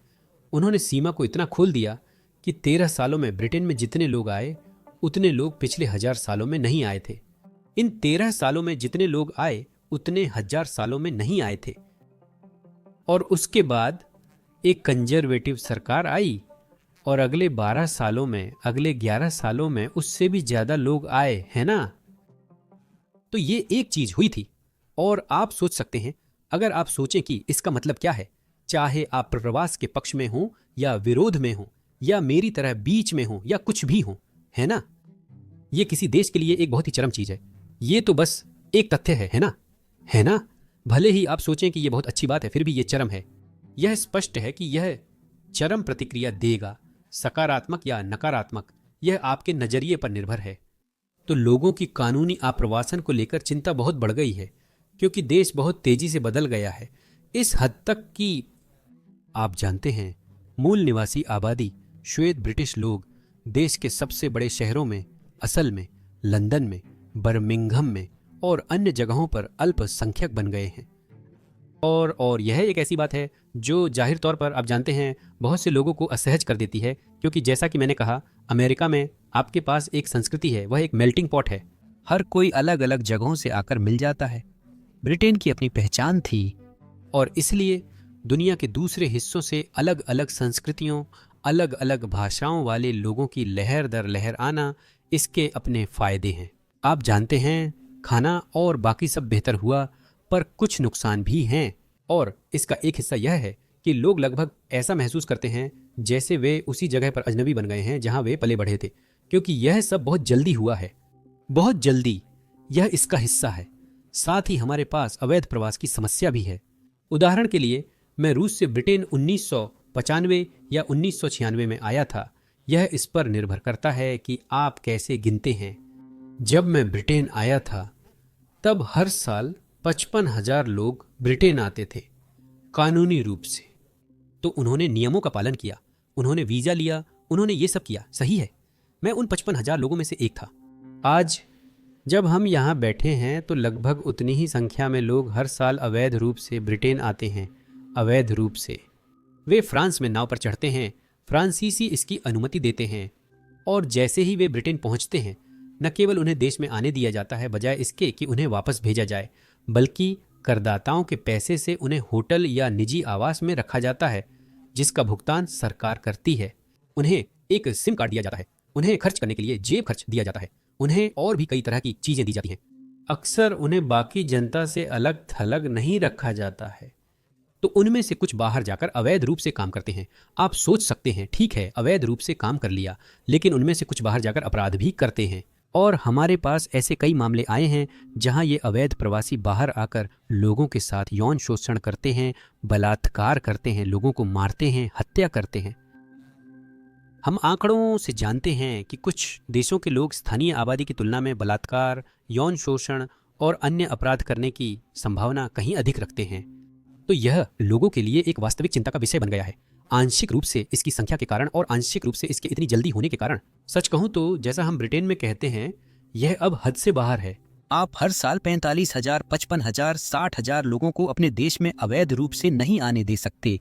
उन्होंने सीमा को इतना खोल दिया कि 13 सालों में ब्रिटेन में जितने लोग आए उतने लोग पिछले 1000 सालों में नहीं आए थे। इन 13 सालों में जितने लोग आए उतने 1000 सालों में नहीं आए थे। और उसके बाद एक कंजर्वेटिव सरकार आई और अगले 12 सालों में, अगले 11 सालों में उससे भी ज्यादा लोग आए, है ना? तो ये एक चीज हुई थी। और आप सोच सकते हैं, अगर आप सोचें कि इसका मतलब क्या है, चाहे आप प्रवास के पक्ष में हो या विरोध में हो या मेरी तरह बीच में हो या कुछ भी हो, है ना? ये किसी देश के लिए एक बहुत ही चरम चीज है। ये तो बस एक तथ्य है ना? है ना? भले ही आप सोचें कि ये बहुत अच्छी बात है, फिर भी ये चरम है। यह स्पष्ट है कि यह चरम प्रतिक्रिया देगा, सकारात्मक या नकारात्मक, यह आपके नजरिए पर निर्भर है। तो लोगों की कानूनी आप्रवासन को लेकर चिंता बहुत बढ़ गई है क्योंकि देश बहुत तेजी से बदल गया है, इस हद तक कि आप जानते हैं, मूल निवासी आबादी, श्वेत ब्रिटिश लोग देश के सबसे बड़े शहरों में, असल में लंदन में, बर्मिंघम में और अन्य जगहों पर अल्पसंख्यक बन गए हैं। और यह एक ऐसी बात है जो जाहिर तौर पर आप जानते हैं बहुत से लोगों को असहज कर देती है, क्योंकि जैसा कि मैंने कहा, अमेरिका में आपके पास एक संस्कृति है, वह एक मेल्टिंग पॉट है। हर कोई अलग अलग जगहों से आकर मिल जाता है। ब्रिटेन की अपनी पहचान थी और इसलिए दुनिया के दूसरे हिस्सों से अलग अलग संस्कृतियों, अलग अलग भाषाओं वाले लोगों की लहर दर लहर आना, इसके अपने फायदे हैं। आप जानते हैं, खाना और बाकी सब बेहतर हुआ, पर कुछ नुकसान भी हैं। और इसका एक हिस्सा यह है कि लोग लगभग ऐसा महसूस करते हैं जैसे वे उसी जगह पर अजनबी बन गए हैं जहां वे पले बढ़े थे, क्योंकि यह सब बहुत जल्दी हुआ है, बहुत जल्दी। यह इसका हिस्सा है। साथ ही हमारे पास अवैध प्रवास की समस्या भी है। उदाहरण के लिए, मैं रूस से ब्रिटेन 1995 या 1996 में आया था। यह इस पर निर्भर करता है कि आप कैसे गिनते हैं। जब मैं ब्रिटेन आया था तब हर साल 55,000 लोग ब्रिटेन आते थे कानूनी रूप से। तो उन्होंने नियमों का पालन किया, उन्होंने वीजा लिया, उन्होंने ये सब किया, सही है। मैं उन 55,000 लोगों में से एक था। आज जब हम यहाँ बैठे हैं तो लगभग उतनी ही संख्या में लोग हर साल अवैध रूप से ब्रिटेन आते हैं। अवैध रूप से वे फ्रांस में नाव पर चढ़ते हैं, फ्रांसीसी इसकी अनुमति देते हैं, और जैसे ही वे ब्रिटेन पहुंचते हैं, न केवल उन्हें देश में आने दिया जाता है बजाय इसके कि उन्हें वापस भेजा जाए, बल्कि करदाताओं के पैसे से उन्हें होटल या निजी आवास में रखा जाता है जिसका भुगतान सरकार करती है। उन्हें एक सिम कार्ड दिया जाता है, उन्हें खर्च करने के लिए जेब खर्च दिया जाता है, उन्हें और भी कई तरह की चीजें दी जाती हैं। अक्सर उन्हें बाकी जनता से अलग थलग नहीं रखा जाता है। तो उनमें से कुछ बाहर जाकर अवैध रूप से काम करते हैं। आप सोच सकते हैं, ठीक है, अवैध रूप से काम कर लिया, लेकिन उनमें से कुछ बाहर जाकर अपराध भी करते हैं। और हमारे पास ऐसे कई मामले आए हैं जहां ये अवैध प्रवासी बाहर आकर लोगों के साथ यौन शोषण करते हैं, बलात्कार करते हैं, लोगों को मारते हैं, हत्या करते हैं। हम आंकड़ों से जानते हैं कि कुछ देशों के लोग स्थानीय आबादी की तुलना में बलात्कार, यौन शोषण और अन्य अपराध करने की संभावना कहीं अधिक रखते हैं। तो यह लोगों के लिए एक वास्तविक चिंता का विषय बन गया है, आंशिक रूप से इसकी संख्या के कारण और आंशिक रूप से इसके इतनी जल्दी होने के कारण। सच कहूं तो जैसा हम ब्रिटेन में कहते हैं, यह अब हद से बाहर है। आप हर साल 45,000, 55,000, 60,000 लोगों को अपने देश में अवैध रूप से नहीं आने दे सकते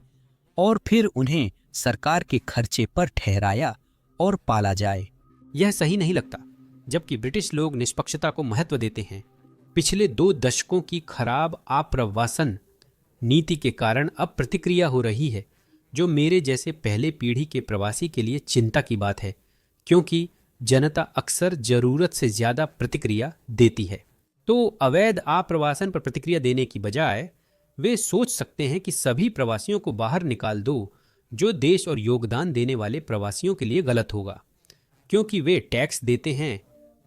और फिर उन्हें सरकार के खर्चे पर ठहराया और पाला जाए। यह सही नहीं लगता, जबकि ब्रिटिश लोग निष्पक्षता को महत्व देते हैं। पिछले 2 दशकों की खराब आप्रवासन नीति के कारण अब प्रतिक्रिया हो रही है, जो मेरे जैसे पहले पीढ़ी के प्रवासी के लिए चिंता की बात है, क्योंकि जनता अक्सर जरूरत से ज्यादा प्रतिक्रिया देती है। तो अवैध आप्रवासन पर प्रतिक्रिया देने की बजाय वे सोच सकते हैं कि सभी प्रवासियों को बाहर निकाल दो, जो देश और योगदान देने वाले प्रवासियों के लिए गलत होगा, क्योंकि वे टैक्स देते हैं,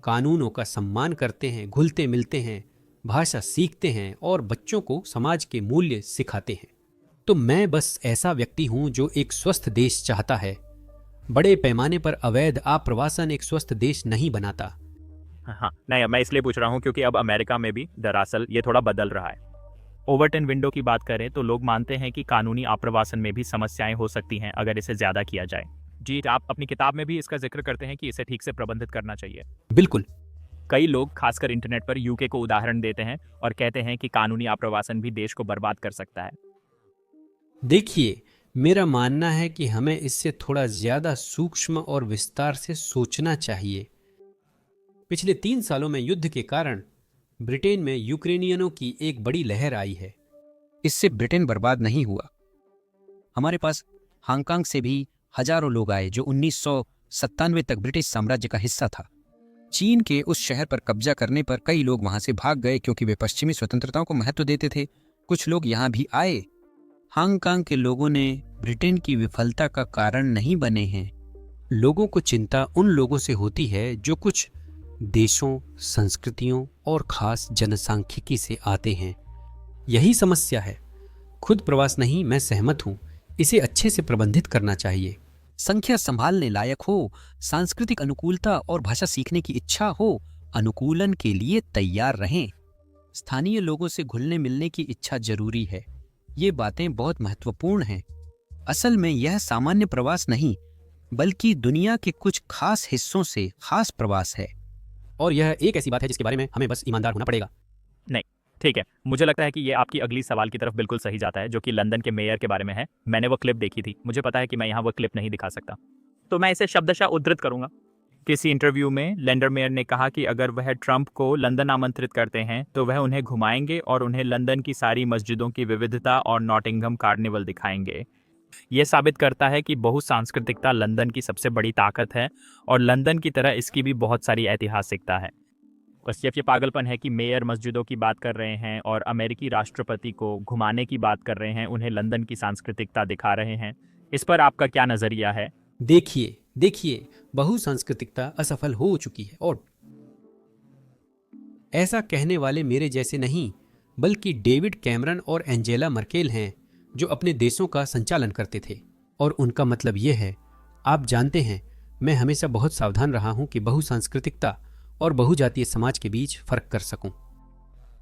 कानूनों का सम्मान करते हैं, घुलते मिलते हैं, भाषा सीखते हैं और बच्चों को समाज के मूल्य सिखाते हैं। तो मैं बस ऐसा व्यक्ति हूं जो एक स्वस्थ देश चाहता है। बड़े पैमाने पर अवैध आप्रवासन एक स्वस्थ देश नहीं बनाता। हाँ, नहीं, मैं इसलिए पूछ रहा हूँ क्योंकि अब अमेरिका में भी दरअसल ये थोड़ा बदल रहा है। ओवरटन विंडो की बात करें तो लोग मानते हैं कि कानूनी आप्रवासन में भी समस्याएं हो सकती हैं अगर इसे ज्यादा किया जाए। जी, आप अपनी किताब में भी इसका जिक्र करते हैं कि इसे ठीक से प्रबंधित करना चाहिए। बिल्कुल। कई लोग खासकर इंटरनेट पर यूके को उदाहरण देते हैं और कहते हैं कि कानूनी आप्रवासन भी देश को बर्बाद कर सकता है। देखिए, मेरा मानना है कि हमें इससे थोड़ा ज्यादा सूक्ष्म और विस्तार से सोचना चाहिए। पिछले 3 सालों में युद्ध के कारण ब्रिटेन में यूक्रेनियनों की एक बड़ी लहर आई है। इससे ब्रिटेन बर्बाद नहीं हुआ। हमारे पास हांगकांग से भी हजारों लोग आए जो 1997 तक ब्रिटिश साम्राज्य का हिस्सा था। चीन के उस शहर पर कब्जा करने पर कई लोग वहां से भाग गए क्योंकि वे पश्चिमी स्वतंत्रताओं को महत्व देते थे। कुछ लोग यहां भी आए। हांगकांग के लोगों ने ब्रिटेन की विफलता का कारण नहीं बने हैं। लोगों को चिंता उन लोगों से होती है जो कुछ देशों, संस्कृतियों और खास जनसांख्यिकी से आते हैं। यही समस्या है। खुद प्रवास नहीं, मैं सहमत हूं, इसे अच्छे से प्रबंधित करना चाहिए। संख्या संभालने लायक हो, सांस्कृतिक अनुकूलता और भाषा सीखने की इच्छा हो, अनुकूलन के लिए तैयार रहें। स्थानीय लोगों से घुलने मिलने की इच्छा जरूरी है। ये बातें बहुत महत्वपूर्ण हैं। असल में यह सामान्य प्रवास नहीं, बल्कि दुनिया के कुछ खास हिस्सों से खास प्रवास है। और यह एक ऐसी बात है जिसके बारे में हमें बस ईमानदार होना पड़ेगा। नहीं, ठीक है, मुझे लगता है कि ये आपकी अगली सवाल की तरफ बिल्कुल सही जाता है, जो कि लंदन के मेयर के बारे में है। मैंने वो क्लिप देखी थी। मुझे पता है कि मैं यहाँ वो क्लिप नहीं दिखा सकता, तो मैं इसे शब्दशः उद्धृत करूंगा। किसी इंटरव्यू में लैंडर मेयर ने कहा कि अगर वह ट्रंप को लंदन आमंत्रित करते हैं तो वह उन्हें घुमाएंगे और उन्हें लंदन की सारी मस्जिदों की विविधता और नॉटिंघम कार्निवल दिखाएंगे। यह साबित करता है कि बहुसांस्कृतिकता लंदन की सबसे बड़ी ताकत है और लंदन की तरह इसकी भी बहुत सारी ऐतिहासिकता है। बस सिर्फ ये पागलपन है कि मेयर मस्जिदों की बात कर रहे हैं और अमेरिकी राष्ट्रपति को घुमाने की बात कर रहे हैं, उन्हें लंदन की सांस्कृतिकता दिखा रहे हैं। इस पर आपका क्या नजरिया है? देखिए, बहुसांस्कृतिकता असफल हो चुकी है और ऐसा कहने वाले मेरे जैसे नहीं, बल्कि डेविड कैमरन और एंजेला मर्केल हैं, जो अपने देशों का संचालन करते थे। और उनका मतलब यह है, आप जानते हैं, मैं हमेशा बहुत सावधान रहा हूं कि बहुसांस्कृतिकता और बहुजातीय समाज के बीच फर्क कर सकूं।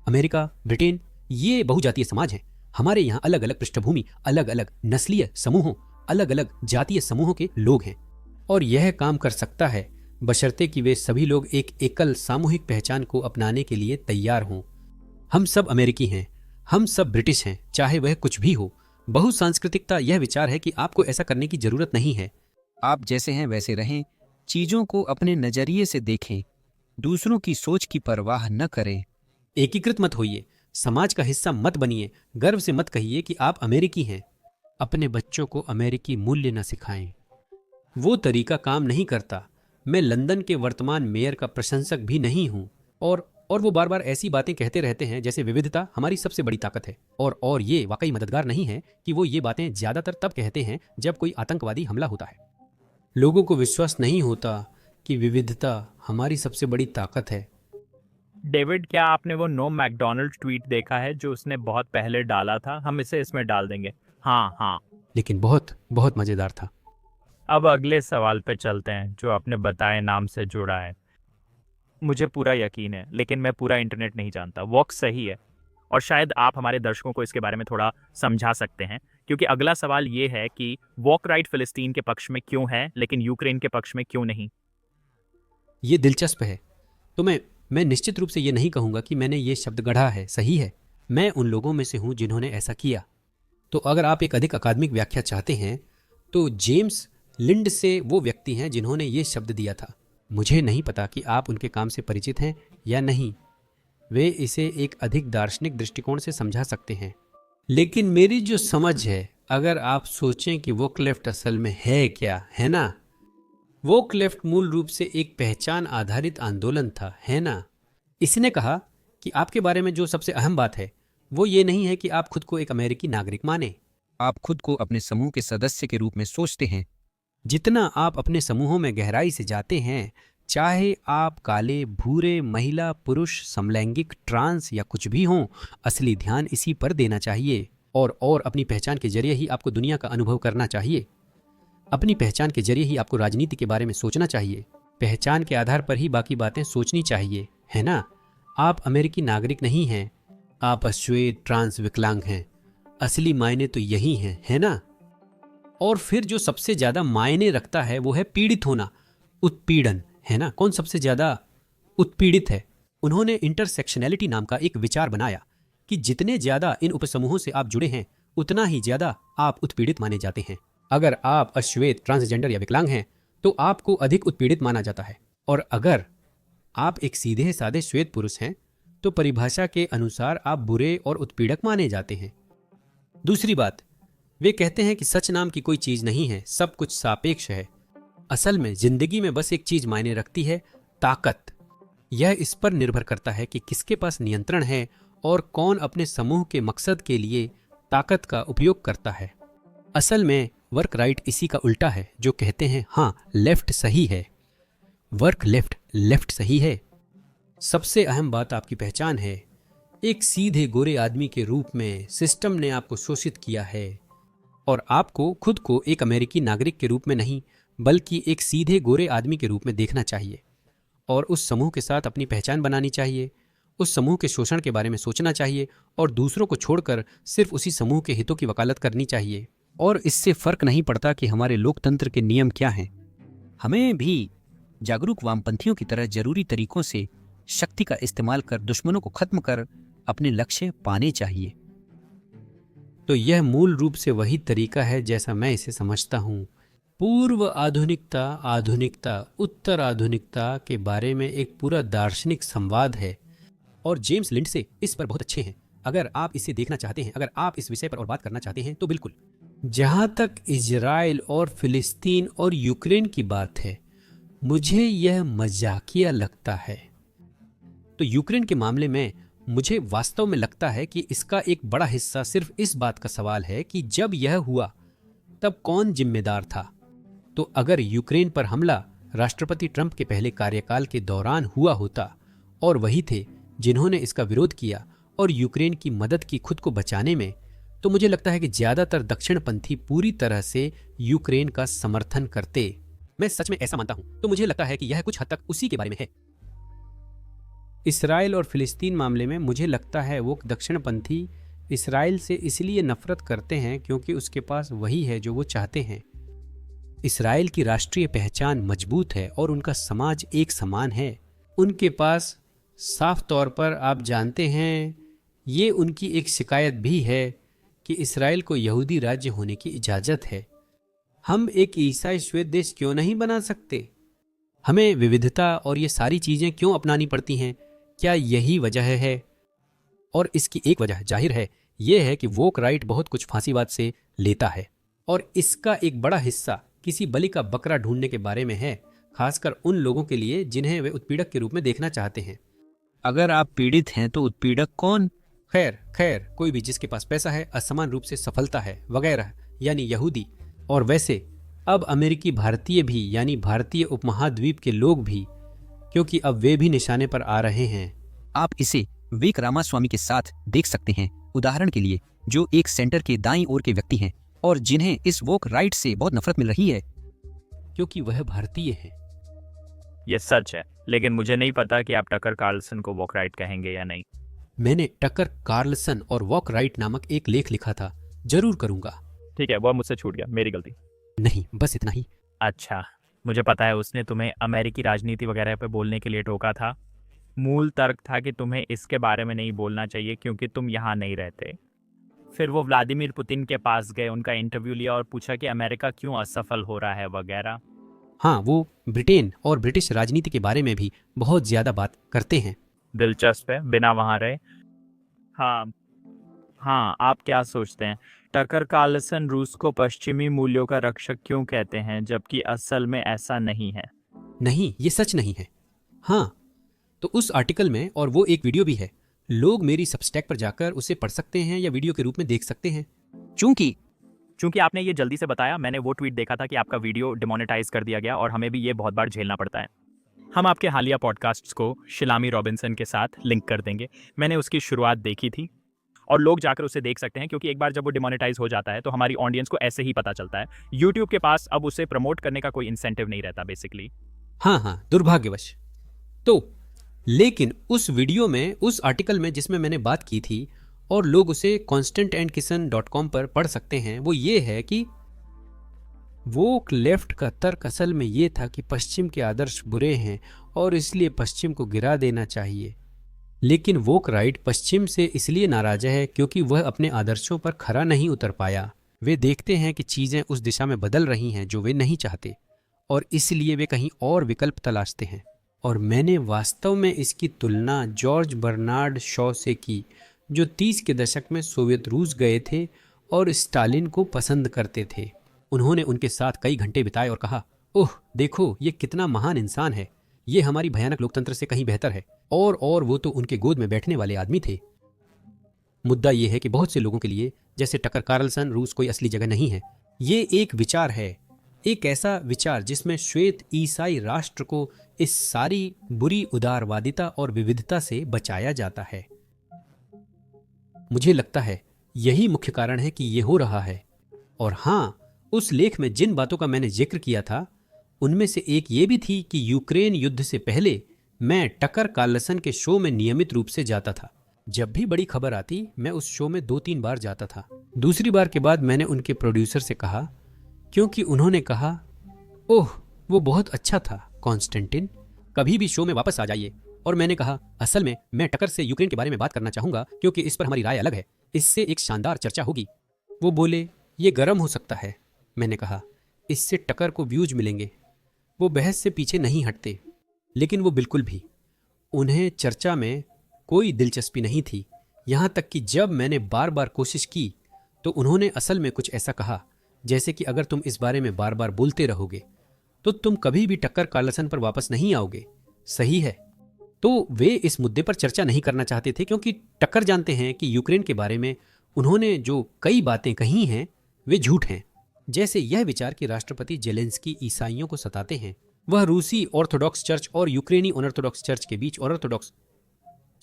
अमेरिका, ब्रिटेन, ये बहुजातीय समाज हैं। हमारे यहाँ अलग अलग पृष्ठभूमि, अलग अलग नस्लीय समूहों, अलग अलग जातीय समूहों के लोग हैं, और यह काम कर सकता है बशर्ते कि वे सभी लोग एक एकल सामूहिक पहचान को अपनाने के लिए तैयार हों। हम सब अमेरिकी हैं, हम सब ब्रिटिश हैं, चाहे वह कुछ भी हो। बहुसांस्कृतिकता यह विचार है कि आपको ऐसा करने की जरूरत नहीं है। आप जैसे हैं वैसे रहें, चीजों को अपने नजरिए से देखें, दूसरों की सोच की परवाह न करें। एकीकृत मत होइए, समाज का हिस्सा मत बनिए, गर्व से मत कहिए कि आप अमेरिकी हैं। अपने बच्चों को अमेरिकी मूल्य न सिखाएं, वो तरीका काम नहीं करता। मैं लंदन के वर्तमान मेयर का प्रशंसक भी नहीं हूं, और वो बार बार ऐसी बातें कहते रहते हैं जैसे विविधता हमारी सबसे बड़ी ताकत है। और ये वाकई मददगार नहीं है कि वो ये बातें ज्यादातर तब कहते हैं जब कोई आतंकवादी हमला होता है। लोगों को विश्वास नहीं होता कि विविधता हमारी सबसे बड़ी ताकत है। डेविड, क्या आपने वो नो मैकडोनल्ड ट्वीट देखा है जो उसने बहुत पहले डाला था? हम इसे इसमें डाल देंगे। हाँ, लेकिन बहुत बहुत मजेदार था। अब अगले सवाल पे चलते हैं जो आपने बताए नाम से जुड़ा है। मुझे पूरा यकीन है, लेकिन मैं पूरा इंटरनेट नहीं जानता। वॉक सही है, और शायद आप हमारे दर्शकों को इसके बारे में थोड़ा समझा सकते हैं, क्योंकि अगला सवाल ये है कि वॉक राइट फिलिस्तीन के पक्ष में क्यों है लेकिन यूक्रेन के पक्ष में क्यों नहीं? ये दिलचस्प है। तो मैं निश्चित रूप से ये नहीं कहूंगा कि मैंने ये शब्द गढ़ा है। सही है, मैं उन लोगों में से हूं जिन्होंने ऐसा किया। तो अगर आप एक अधिक अकादमिक व्याख्या चाहते हैं तो जेम्स लिंड से वो व्यक्ति हैं जिन्होंने ये शब्द दिया था। मुझे नहीं पता कि आप उनके काम से परिचित हैं या नहीं। वे इसे एक अधिक दार्शनिक दृष्टिकोण से समझा सकते हैं, लेकिन मेरी जो समझ है, अगर आप सोचें कि वो क्लेफ्ट असल में है क्या, है ना, वो क्लेफ्ट मूल रूप से एक पहचान आधारित आंदोलन था, है ना। इसने कहा कि आपके बारे में जो सबसे अहम बात है वो ये नहीं है कि आप खुद को एक अमेरिकी नागरिक माने। आप खुद को अपने समूह के सदस्य के रूप में सोचते हैं। जितना आप अपने समूहों में गहराई से जाते हैं, चाहे आप काले, भूरे, महिला, पुरुष, समलैंगिक, ट्रांस या कुछ भी हों, असली ध्यान इसी पर देना चाहिए। और अपनी पहचान के जरिए ही आपको दुनिया का अनुभव करना चाहिए। अपनी पहचान के जरिए ही आपको राजनीति के बारे में सोचना चाहिए। पहचान के आधार पर ही बाकी बातें सोचनी चाहिए, है ना? आप अमेरिकी नागरिक नहीं हैं, आप अश्वेत, ट्रांस, विकलांग हैं। असली मायने तो यही हैं, है ना? और फिर जो सबसे ज्यादा मायने रखता है वो है पीड़ित होना, उत्पीड़न, है ना? कौन सबसे ज्यादा उत्पीड़ित है? उन्होंने इंटरसेक्शनैलिटी नाम का एक विचार बनाया कि जितने ज्यादा इन उपसमूहों से आप जुड़े हैं उतना ही ज्यादा आप उत्पीड़ित माने जाते हैं। अगर आप अश्वेत, ट्रांसजेंडर या विकलांग हैं तो आपको अधिक उत्पीड़ित माना जाता है, और अगर आप एक सीधे साधे श्वेत पुरुष हैं तो परिभाषा के अनुसार आप बुरे और उत्पीड़क माने जाते हैं। दूसरी बात, वे कहते हैं कि सच नाम की कोई चीज नहीं है, सब कुछ सापेक्ष है। असल में जिंदगी में बस एक चीज मायने रखती है, ताकत। यह इस पर निर्भर करता है कि किसके पास नियंत्रण है और कौन अपने समूह के मकसद के लिए ताकत का उपयोग करता है। असल में वर्क राइट इसी का उल्टा है, जो कहते हैं हाँ लेफ्ट सही है, वर्क लेफ्ट, लेफ्ट सही है। सबसे अहम बात आपकी पहचान है। एक सीधे गोरे आदमी के रूप में सिस्टम ने आपको शोषित किया है, और आपको खुद को एक अमेरिकी नागरिक के रूप में नहीं बल्कि एक सीधे गोरे आदमी के रूप में देखना चाहिए, और उस समूह के साथ अपनी पहचान बनानी चाहिए। उस समूह के शोषण के बारे में सोचना चाहिए और दूसरों को छोड़कर सिर्फ उसी समूह के हितों की वकालत करनी चाहिए। और इससे फर्क नहीं पड़ता कि हमारे लोकतंत्र के नियम क्या हैं। हमें भी जागरूक वामपंथियों की तरह जरूरी तरीकों से शक्ति का इस्तेमाल कर दुश्मनों को खत्म कर अपने लक्ष्य पाने चाहिए। तो यह मूल रूप से वही तरीका है जैसा मैं इसे समझता हूँ। पूर्व आधुनिकता, आधुनिकता, उत्तर आधुनिकता के बारे में एक पूरा दार्शनिक संवाद है, और जेम्स लिंडसे इस पर बहुत अच्छे हैं। अगर आप इसे देखना चाहते हैं, अगर आप इस विषय पर और बात करना चाहते हैं तो बिल्कुल। जहां तक इजराइल और फिलिस्तीन और यूक्रेन की बात है, मुझे यह मजाकिया लगता है। तो यूक्रेन के मामले में मुझे वास्तव में लगता है कि इसका एक बड़ा हिस्सा सिर्फ इस बात का सवाल है कि जब यह हुआ तब कौन जिम्मेदार था। तो अगर यूक्रेन पर हमला राष्ट्रपति ट्रंप के पहले कार्यकाल के दौरान हुआ होता और वही थे जिन्होंने इसका विरोध किया और यूक्रेन की मदद की खुद को बचाने में, तो मुझे लगता है कि ज्यादातर दक्षिणपंथी पूरी तरह से यूक्रेन का समर्थन करते। मैं सच में ऐसा मानता हूं। तो मुझे लगता है कि यह कुछ हद तक उसी के बारे में है। इसराइल और फिलिस्तीन मामले में मुझे लगता है वो दक्षिणपंथी इसराइल से इसलिए नफरत करते हैं क्योंकि उसके पास वही है जो वो चाहते हैं। इसराइल की राष्ट्रीय पहचान मजबूत है और उनका समाज एक समान है। उनके पास साफ तौर पर, आप जानते हैं, ये उनकी एक शिकायत भी है कि इसराइल को यहूदी राज्य होने की इजाज़त है। हम एक ईसाई श्वेत देश क्यों नहीं बना सकते? हमें विविधता और ये सारी चीज़ें क्यों अपनानी पड़ती हैं? क्या यही वजह है? और इसकी एक वजह जाहिर है ये है कि वोक राइट बहुत कुछ फांसीवाद से लेता है, और इसका एक बड़ा हिस्सा किसी बलि का बकरा ढूंढने के बारे में है, खासकर उन लोगों के लिए जिन्हें वे उत्पीड़क के रूप में देखना चाहते हैं। अगर आप पीड़ित हैं तो उत्पीड़क कौन? खैर कोई भी जिसके पास पैसा है, असमान रूप से सफलता है वगैरह, यानी यहूदी। और वैसे अब अमेरिकी भारतीय भी, यानी भारतीय उपमहाद्वीप के लोग भी, क्योंकि अब वे भी निशाने पर आ रहे हैं। आप इसे विवेक रामास्वामी के साथ देख सकते हैं, उदाहरण के लिए, जो एक सेंटर के दाईं ओर के व्यक्ति हैं और जिन्हें इस वोक राइट से बहुत नफरत मिल रही है क्योंकि वह भारतीय हैं। ये सच है, लेकिन मुझे नहीं पता कि आप टकर कार्लसन को वॉक राइट कहेंगे या नहीं। मैंने टकर कार्लसन और वॉक राइट नामक एक लेख लिखा था, जरूर करूंगा। ठीक है, वो मुझसे छूट गया, मेरी गलती। नहीं, बस इतना ही। अच्छा, मुझे पता है उसने तुम्हें अमेरिकी राजनीति वगैरह पे बोलने के लिए टोका था। मूल तर्क था कि तुम्हें इसके बारे में नहीं बोलना चाहिए क्योंकि तुम यहाँ नहीं रहते। फिर वो व्लादिमीर पुतिन के पास गए, उनका इंटरव्यू लिया और पूछा कि अमेरिका क्यों असफल हो रहा है वगैरह। हाँ, वो ब्रिटेन और ब्रिटिश राजनीति के बारे में भी बहुत ज्यादा बात करते हैं। दिलचस्प है, बिना वहाँ रहे। हाँ, आप क्या सोचते हैं? टकर कार्लसन रूस को पश्चिमी मूल्यों का रक्षक क्यों कहते हैं, जबकि असल में ऐसा नहीं है? नहीं, ये सच नहीं है। हाँ, तो उस आर्टिकल में, और वो एक वीडियो भी है, लोग मेरी सबस्टैक पर जाकर उसे पढ़ सकते हैं या वीडियो के रूप में देख सकते हैं। चूंकि आपने ये जल्दी से बताया, मैंने वो ट्वीट देखा था कि आपका वीडियो डिमोनेटाइज कर दिया गया और हमें भी ये बहुत बार झेलना पड़ता है। हम आपके हालिया पॉडकास्ट्स को शिलामी रॉबिन्सन के साथ लिंक कर देंगे। मैंने उसकी शुरुआत देखी थी और लोग जाकर उसे देख सकते हैं, क्योंकि एक बार जब वो डिमोनेटाइज हो जाता है तो हमारी ऑडियंस को ऐसे ही पता चलता है। यूट्यूब के पास अब उसे प्रमोट करने का कोई इंसेंटिव नहीं रहता बेसिकली। हाँ, दुर्भाग्यवश। तो लेकिन उस वीडियो में, उस आर्टिकल में जिसमें मैंने बात की थी, और लोग उसे constantandkissan.com पर पढ़ सकते हैं, वो ये है कि वोक लेफ्ट का तर्क असल में ये था कि पश्चिम के आदर्श बुरे हैं और इसलिए पश्चिम को गिरा देना चाहिए। लेकिन वोक राइट पश्चिम से इसलिए नाराज है क्योंकि वह अपने आदर्शों पर खरा नहीं उतर पाया। वे देखते हैं कि चीज़ें उस दिशा में बदल रही हैं जो वे नहीं चाहते, और इसलिए वे कहीं और विकल्प तलाशते हैं। और मैंने वास्तव में इसकी तुलना जॉर्ज बर्नार्ड शॉ से की, जो 30 के दशक में सोवियत रूस गए थे और स्टालिन को पसंद करते थे। उन्होंने उनके साथ कई घंटे बिताए और कहा, ओह देखो ये कितना महान इंसान है, ये हमारी भयानक लोकतंत्र से कहीं बेहतर है। और वो तो उनके गोद में बैठने वाले आदमी थे। मुद्दा ये है कि बहुत से लोगों के लिए, जैसे टकर कार्लसन, रूस कोई असली जगह नहीं है। ये एक विचार है, एक ऐसा विचार जिसमें श्वेत ईसाई राष्ट्र को इस सारी बुरी उदारवादिता और विविधता से बचाया जाता है। मुझे लगता है यही मुख्य कारण है कि ये हो रहा है। और हाँ, उस लेख में जिन बातों का मैंने जिक्र किया था उनमें से एक ये भी थी कि यूक्रेन युद्ध से पहले मैं टकर कार्लसन के शो में नियमित रूप से जाता था। जब भी बड़ी खबर आती मैं उस शो में 2-3 बार जाता था। दूसरी बार के बाद मैंने उनके प्रोड्यूसर से कहा, क्योंकि उन्होंने कहा, ओह वो बहुत अच्छा था कॉन्स्टेंटिन, कभी भी शो में वापस आ जाइए। और मैंने कहा, असल में मैं टकर से यूक्रेन के बारे में बात करना चाहूंगा क्योंकि इस पर हमारी राय अलग है, इससे एक शानदार चर्चा होगी। वो बोले, ये गर्म हो सकता है। मैंने कहा, इससे टकर को व्यूज मिलेंगे। वो बहस से पीछे नहीं हटते, लेकिन वो बिल्कुल भी, उन्हें चर्चा में कोई दिलचस्पी नहीं थी। यहाँ तक कि जब मैंने बार बार कोशिश की तो उन्होंने असल में कुछ ऐसा कहा जैसे कि अगर तुम इस बारे में बार बार बोलते रहोगे तो तुम कभी भी टक्कर कार्लसन पर वापस नहीं आओगे। सही है। तो वे इस मुद्दे पर चर्चा नहीं करना चाहते थे क्योंकि टक्कर जानते हैं कि यूक्रेन के बारे में उन्होंने जो कई बातें कही हैं वे झूठ हैं। जैसे यह विचार कि राष्ट्रपति जेलेंस्की ईसाइयों को सताते हैं। वह रूसी ऑर्थोडॉक्स चर्च और यूक्रेनी ऑर्थोडॉक्स चर्च के बीच ऑर्थोडॉक्स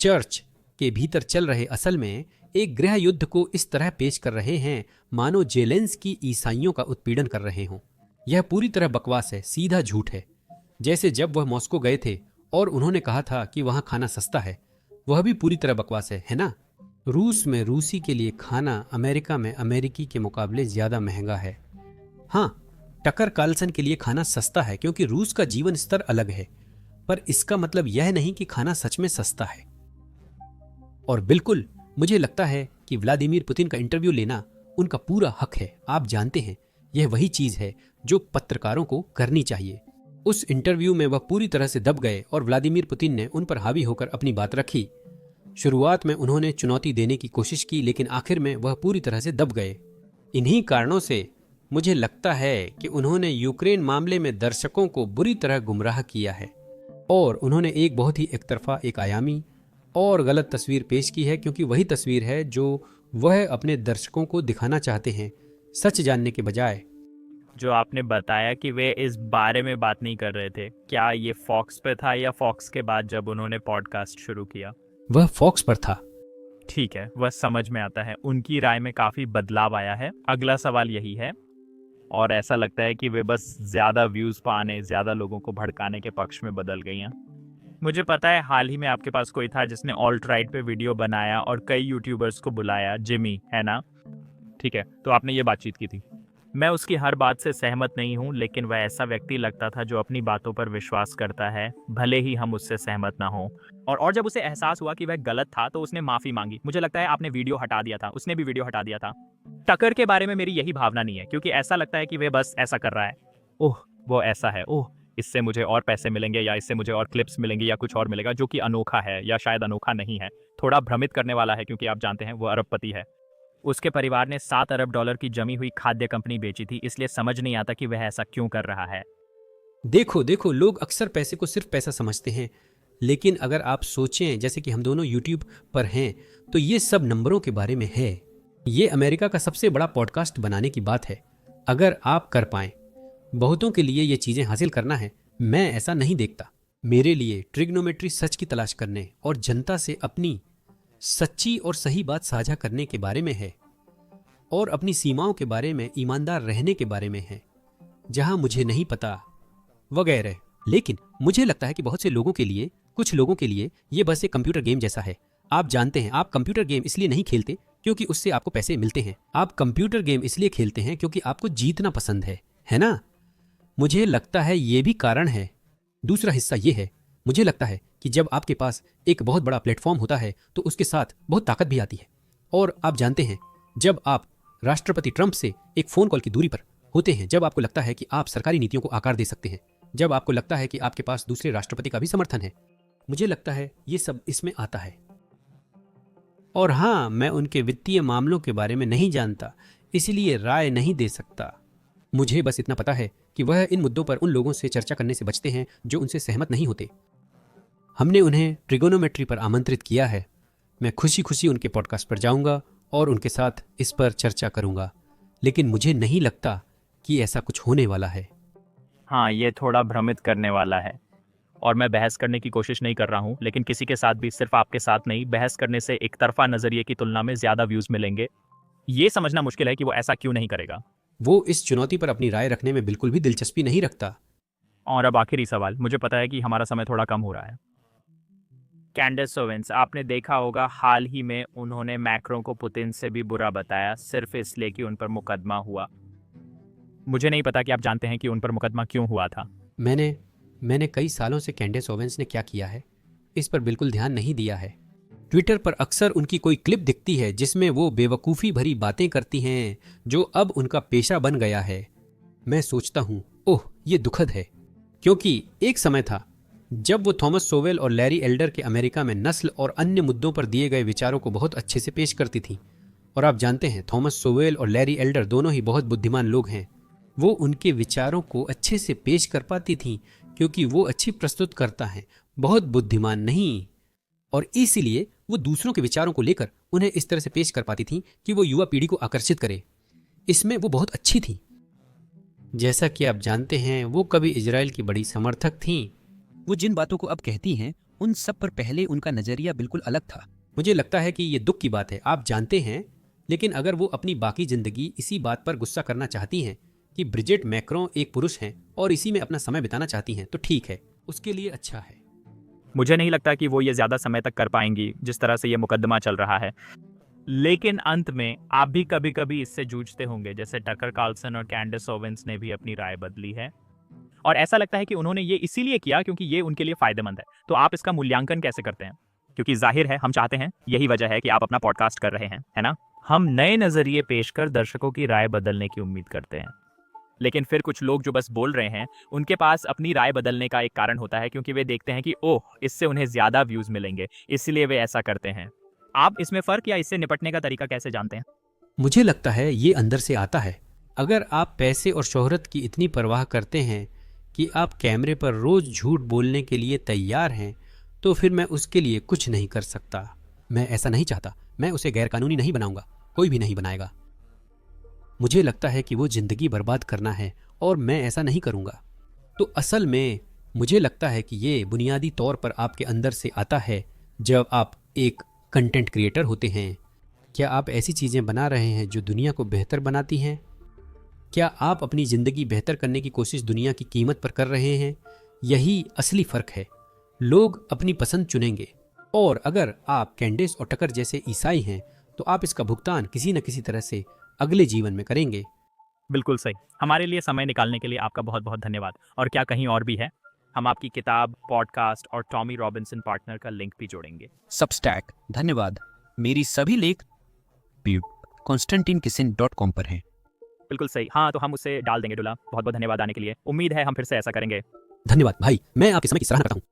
चर्च के भीतर चल रहे असल में एक गृह युद्ध को इस तरह पेश कर रहे हैं मानो जेलेंस्की ईसाइयों का उत्पीड़न कर रहे हों। यह पूरी तरह बकवास है, सीधा झूठ है। जैसे जब वह मॉस्को गए थे और उन्होंने कहा था कि वहां खाना सस्ता है, वह भी पूरी तरह बकवास है ना? रूस में रूसी के लिए खाना अमेरिका में अमेरिकी के मुकाबले ज्यादा महंगा है। हाँ, टकर कार्लसन के लिए खाना सस्ता है क्योंकि रूस का जीवन स्तर अलग है, पर इसका मतलब यह नहीं कि खाना सच में सस्ता है। और बिल्कुल मुझे लगता है कि व्लादिमीर पुतिन का इंटरव्यू लेना उनका पूरा हक है। आप जानते हैं, यह वही चीज है जो पत्रकारों को करनी चाहिए। उस इंटरव्यू में वह पूरी तरह से दब गए और व्लादिमीर पुतिन ने उन पर हावी होकर अपनी बात रखी। शुरुआत में उन्होंने चुनौती देने की कोशिश की, लेकिन आखिर में वह पूरी तरह से दब गए। इन्हीं कारणों से मुझे लगता है कि उन्होंने यूक्रेन मामले में दर्शकों को बुरी तरह गुमराह किया है और उन्होंने एक बहुत ही एकतरफा, एक आयामी और गलत तस्वीर पेश की है, क्योंकि वही तस्वीर है जो वह अपने दर्शकों को दिखाना चाहते हैं, सच जानने के बजाय। जो आपने बताया कि वे इस बारे में बात नहीं कर रहे थे, क्या ये फॉक्स पे था या फॉक्स के बाद जब उन्होंने पॉडकास्ट शुरू किया? वह फॉक्स पर था। ठीक है, वह समझ में आता है। उनकी राय में काफ़ी बदलाव आया है। अगला सवाल यही है, और ऐसा लगता है कि वे बस ज़्यादा व्यूज़ पाने, ज़्यादा लोगों को भड़काने के पक्ष में बदल गई हैं। मुझे पता है हाल ही में आपके पास कोई था जिसने ऑल्ट राइट पे वीडियो बनाया और कई यूट्यूबर्स को बुलाया, जिमी, है ना? ठीक है, तो आपने ये बातचीत की थी। मैं उसकी हर बात से सहमत नहीं हूँ, लेकिन वह ऐसा व्यक्ति लगता था जो अपनी बातों पर विश्वास करता है, भले ही हम उससे सहमत ना हों। और जब उसे एहसास हुआ कि वह गलत था तो उसने माफ़ी मांगी। मुझे लगता है आपने वीडियो हटा दिया था, उसने भी वीडियो हटा दिया था। टकर के बारे में मेरी यही भावना नहीं है, क्योंकि ऐसा लगता है कि वह बस ऐसा कर रहा है। ओह वो ऐसा है, ओह इससे मुझे और पैसे मिलेंगे या इससे मुझे और क्लिप्स मिलेंगी या कुछ और मिलेगा, जो कि अनोखा है या शायद अनोखा नहीं है। थोड़ा भ्रमित करने वाला है, क्योंकि आप जानते हैं वो अरबपति है। उसके परिवार ने $7 अरब की जमी हुई खाद्य कंपनी बेची थी, इसलिए समझ नहीं आता कि वह ऐसा क्यों कर रहा है। देखो, लोग अक्सर पैसे को सिर्फ पैसा समझते हैं, लेकिन अगर आप सोचें, जैसे कि हम दोनों यूट्यूब पर हैं, तो ये सब नंबरों के बारे में है। ये अमेरिका का सबसे बड़ा पॉडकास्ट बनाने की बात है। अगर आप कर पाएं, बहुतों के लिए ये चीजें हासिल करना है। मैं ऐसा नहीं देखता। मेरे लिए ट्रिग्नोमेट्री सच की तलाश करने और जनता से अपनी सच्ची और सही बात साझा करने के बारे में है और अपनी सीमाओं के बारे में ईमानदार रहने के बारे में है जहां मुझे नहीं पता वगैरह। लेकिन मुझे लगता है कि बहुत से लोगों के लिए, कुछ लोगों के लिए ये बस एक कंप्यूटर गेम जैसा है। आप जानते हैं, आप कंप्यूटर गेम इसलिए नहीं खेलते क्योंकि उससे आपको पैसे मिलते हैं। आप कंप्यूटर गेम इसलिए खेलते हैं क्योंकि आपको जीतना पसंद है ना? मुझे लगता है ये भी कारण है। दूसरा हिस्सा ये है, मुझे लगता है कि जब आपके पास एक बहुत बड़ा प्लेटफॉर्म होता है तो उसके साथ बहुत ताकत भी आती है। और आप जानते हैं, जब आप राष्ट्रपति ट्रंप से एक फोन कॉल की दूरी पर होते हैं, जब आपको लगता है कि आप सरकारी नीतियों को आकार दे सकते हैं, जब आपको लगता है कि आपके पास दूसरे राष्ट्रपति का भी समर्थन है, मुझे लगता है ये सब इसमें आता है। और हाँ, मैं उनके वित्तीय मामलों के बारे में नहीं जानता, इसलिए राय नहीं दे सकता। मुझे बस इतना पता है कि वह इन मुद्दों पर उन लोगों से चर्चा करने से बचते हैं जो उनसे सहमत नहीं होते। हमने उन्हें ट्रिगोनोमेट्री पर आमंत्रित किया है। मैं खुशी खुशी उनके पॉडकास्ट पर जाऊंगा और उनके साथ इस पर चर्चा करूंगा, लेकिन मुझे नहीं लगता कि ऐसा कुछ होने वाला है। हाँ, ये थोड़ा भ्रमित करने वाला है और मैं बहस करने की कोशिश नहीं कर रहा हूँ, लेकिन किसी के साथ भी, सिर्फ आपके साथ नहीं, बहस करने से एक तरफा नजरिए की तुलना में ज्यादा व्यूज मिलेंगे। ये समझना मुश्किल है कि वो ऐसा क्यों नहीं करेगा। वो इस चुनौती पर अपनी राय रखने में बिल्कुल भी दिलचस्पी नहीं रखता। और अब आखिरी सवाल, मुझे पता है कि हमारा समय थोड़ा कम हो रहा है। कैंडेस ओवेंस, आपने देखा होगा हाल ही में उन्होंने मैक्रो को पुतिन से भी बुरा बताया सिर्फ इसलिए कि उन पर मुकदमा हुआ। मुझे नहीं पता कि आप जानते हैं कि उन पर मुकदमा क्यों हुआ था। मैंने कई सालों से कैंडेस ओवेंस ने क्या किया है इस पर बिल्कुल ध्यान नहीं दिया है। ट्विटर पर अक्सर उनकी कोई क्लिप दिखती है जिसमें वो बेवकूफ़ी भरी बातें करती हैं जो अब उनका पेशा बन गया है। मैं सोचता हूँ, ओह ये दुखद है, क्योंकि एक समय था जब वो थॉमस सोवेल और लैरी एल्डर के अमेरिका में नस्ल और अन्य मुद्दों पर दिए गए विचारों को बहुत अच्छे से पेश करती थी। और आप जानते हैं, थॉमस सोवेल और लैरी एल्डर दोनों ही बहुत बुद्धिमान लोग हैं। वो उनके विचारों को अच्छे से पेश कर पाती थी क्योंकि वो अच्छी प्रस्तुत करता है, बहुत बुद्धिमान नहीं। और इसीलिए वो दूसरों के विचारों को लेकर उन्हें इस तरह से पेश कर पाती थी कि वो युवा पीढ़ी को आकर्षित करे। इसमें वो बहुत अच्छी थी। जैसा कि आप जानते हैं, वो कभी इजराइल की बड़ी समर्थक थीं। वो जिन बातों को अब कहती हैं उन सब पर पहले उनका नजरिया बिल्कुल अलग था। मुझे लगता है कि ये दुख की बात है, आप जानते हैं। लेकिन अगर वो अपनी बाकी जिंदगी इसी बात पर गुस्सा करना चाहती हैं कि ब्रिजिट मैक्रों एक पुरुष हैं और इसी में अपना समय बिताना चाहती हैं, तो ठीक है, उसके लिए अच्छा है। मुझे नहीं लगता कि वो ये ज़्यादा समय तक कर पाएंगी जिस तरह से ये मुकदमा चल रहा है। लेकिन अंत में आप भी कभी कभी इससे जूझते होंगे, जैसे टकर कार्लसन और कैंडेस ओवेंस ने भी अपनी राय बदली है। और ऐसा लगता है कि उन्होंने ये इसीलिए किया क्योंकि ये उनके लिए फ़ायदेमंद है। तो आप इसका मूल्यांकन कैसे करते हैं? क्योंकि जाहिर है हम चाहते हैं, यही वजह है कि आप अपना पॉडकास्ट कर रहे हैं, है ना? हम नए नज़रिए पेश कर दर्शकों की राय बदलने की उम्मीद करते हैं। लेकिन फिर कुछ लोग जो बस बोल रहे हैं, उनके पास अपनी राय बदलने का एक कारण होता है, क्योंकि वे देखते हैं कि ओह, इससे उन्हें ज़्यादा व्यूज़ मिलेंगे, इसलिए वे ऐसा करते हैं। आप इसमें फ़र्क या इससे निपटने का तरीका कैसे जानते हैं? मुझे लगता है ये अंदर से आता है। अगर आप पैसे और शोहरत की इतनी परवाह करते हैं कि आप कैमरे पर रोज़ झूठ बोलने के लिए तैयार हैं, तो फिर मैं उसके लिए कुछ नहीं कर सकता। मैं ऐसा नहीं चाहता। मैं उसे गैरकानूनी नहीं बनाऊंगा, कोई भी नहीं बनाएगा। मुझे लगता है कि वो जिंदगी बर्बाद करना है और मैं ऐसा नहीं करूंगा। तो असल में मुझे लगता है कि ये बुनियादी तौर पर आपके अंदर से आता है जब आप एक कंटेंट क्रिएटर होते हैं। क्या आप ऐसी चीज़ें बना रहे हैं जो दुनिया को बेहतर बनाती हैं? क्या आप अपनी ज़िंदगी बेहतर करने की कोशिश दुनिया की कीमत पर कर रहे हैं? यही असली फ़र्क है। लोग अपनी पसंद चुनेंगे, और अगर आप कैंडेस और टकर जैसे ईसाई हैं तो आप इसका भुगतान किसी न किसी तरह से अगले जीवन में करेंगे। बिल्कुल सही। हमारे लिए समय निकालने के लिए आपका बहुत बहुत धन्यवाद। और क्या कहीं और भी है? हम आपकी किताब, पॉडकास्ट और टॉमी रॉबिन्सन पार्टनर का लिंक भी जोड़ेंगे। सबस्टैक, धन्यवाद। मेरी सभी लेख constantinkissin.com पर हैं। बिल्कुल सही। हाँ, तो हम उसे डाल देंगे। डुला, बहुत बहुत धन्यवाद आने के लिए। उम्मीद है हम फिर से ऐसा करेंगे। धन्यवाद भाई, मैं आपके समय की सराहना करता हूँ।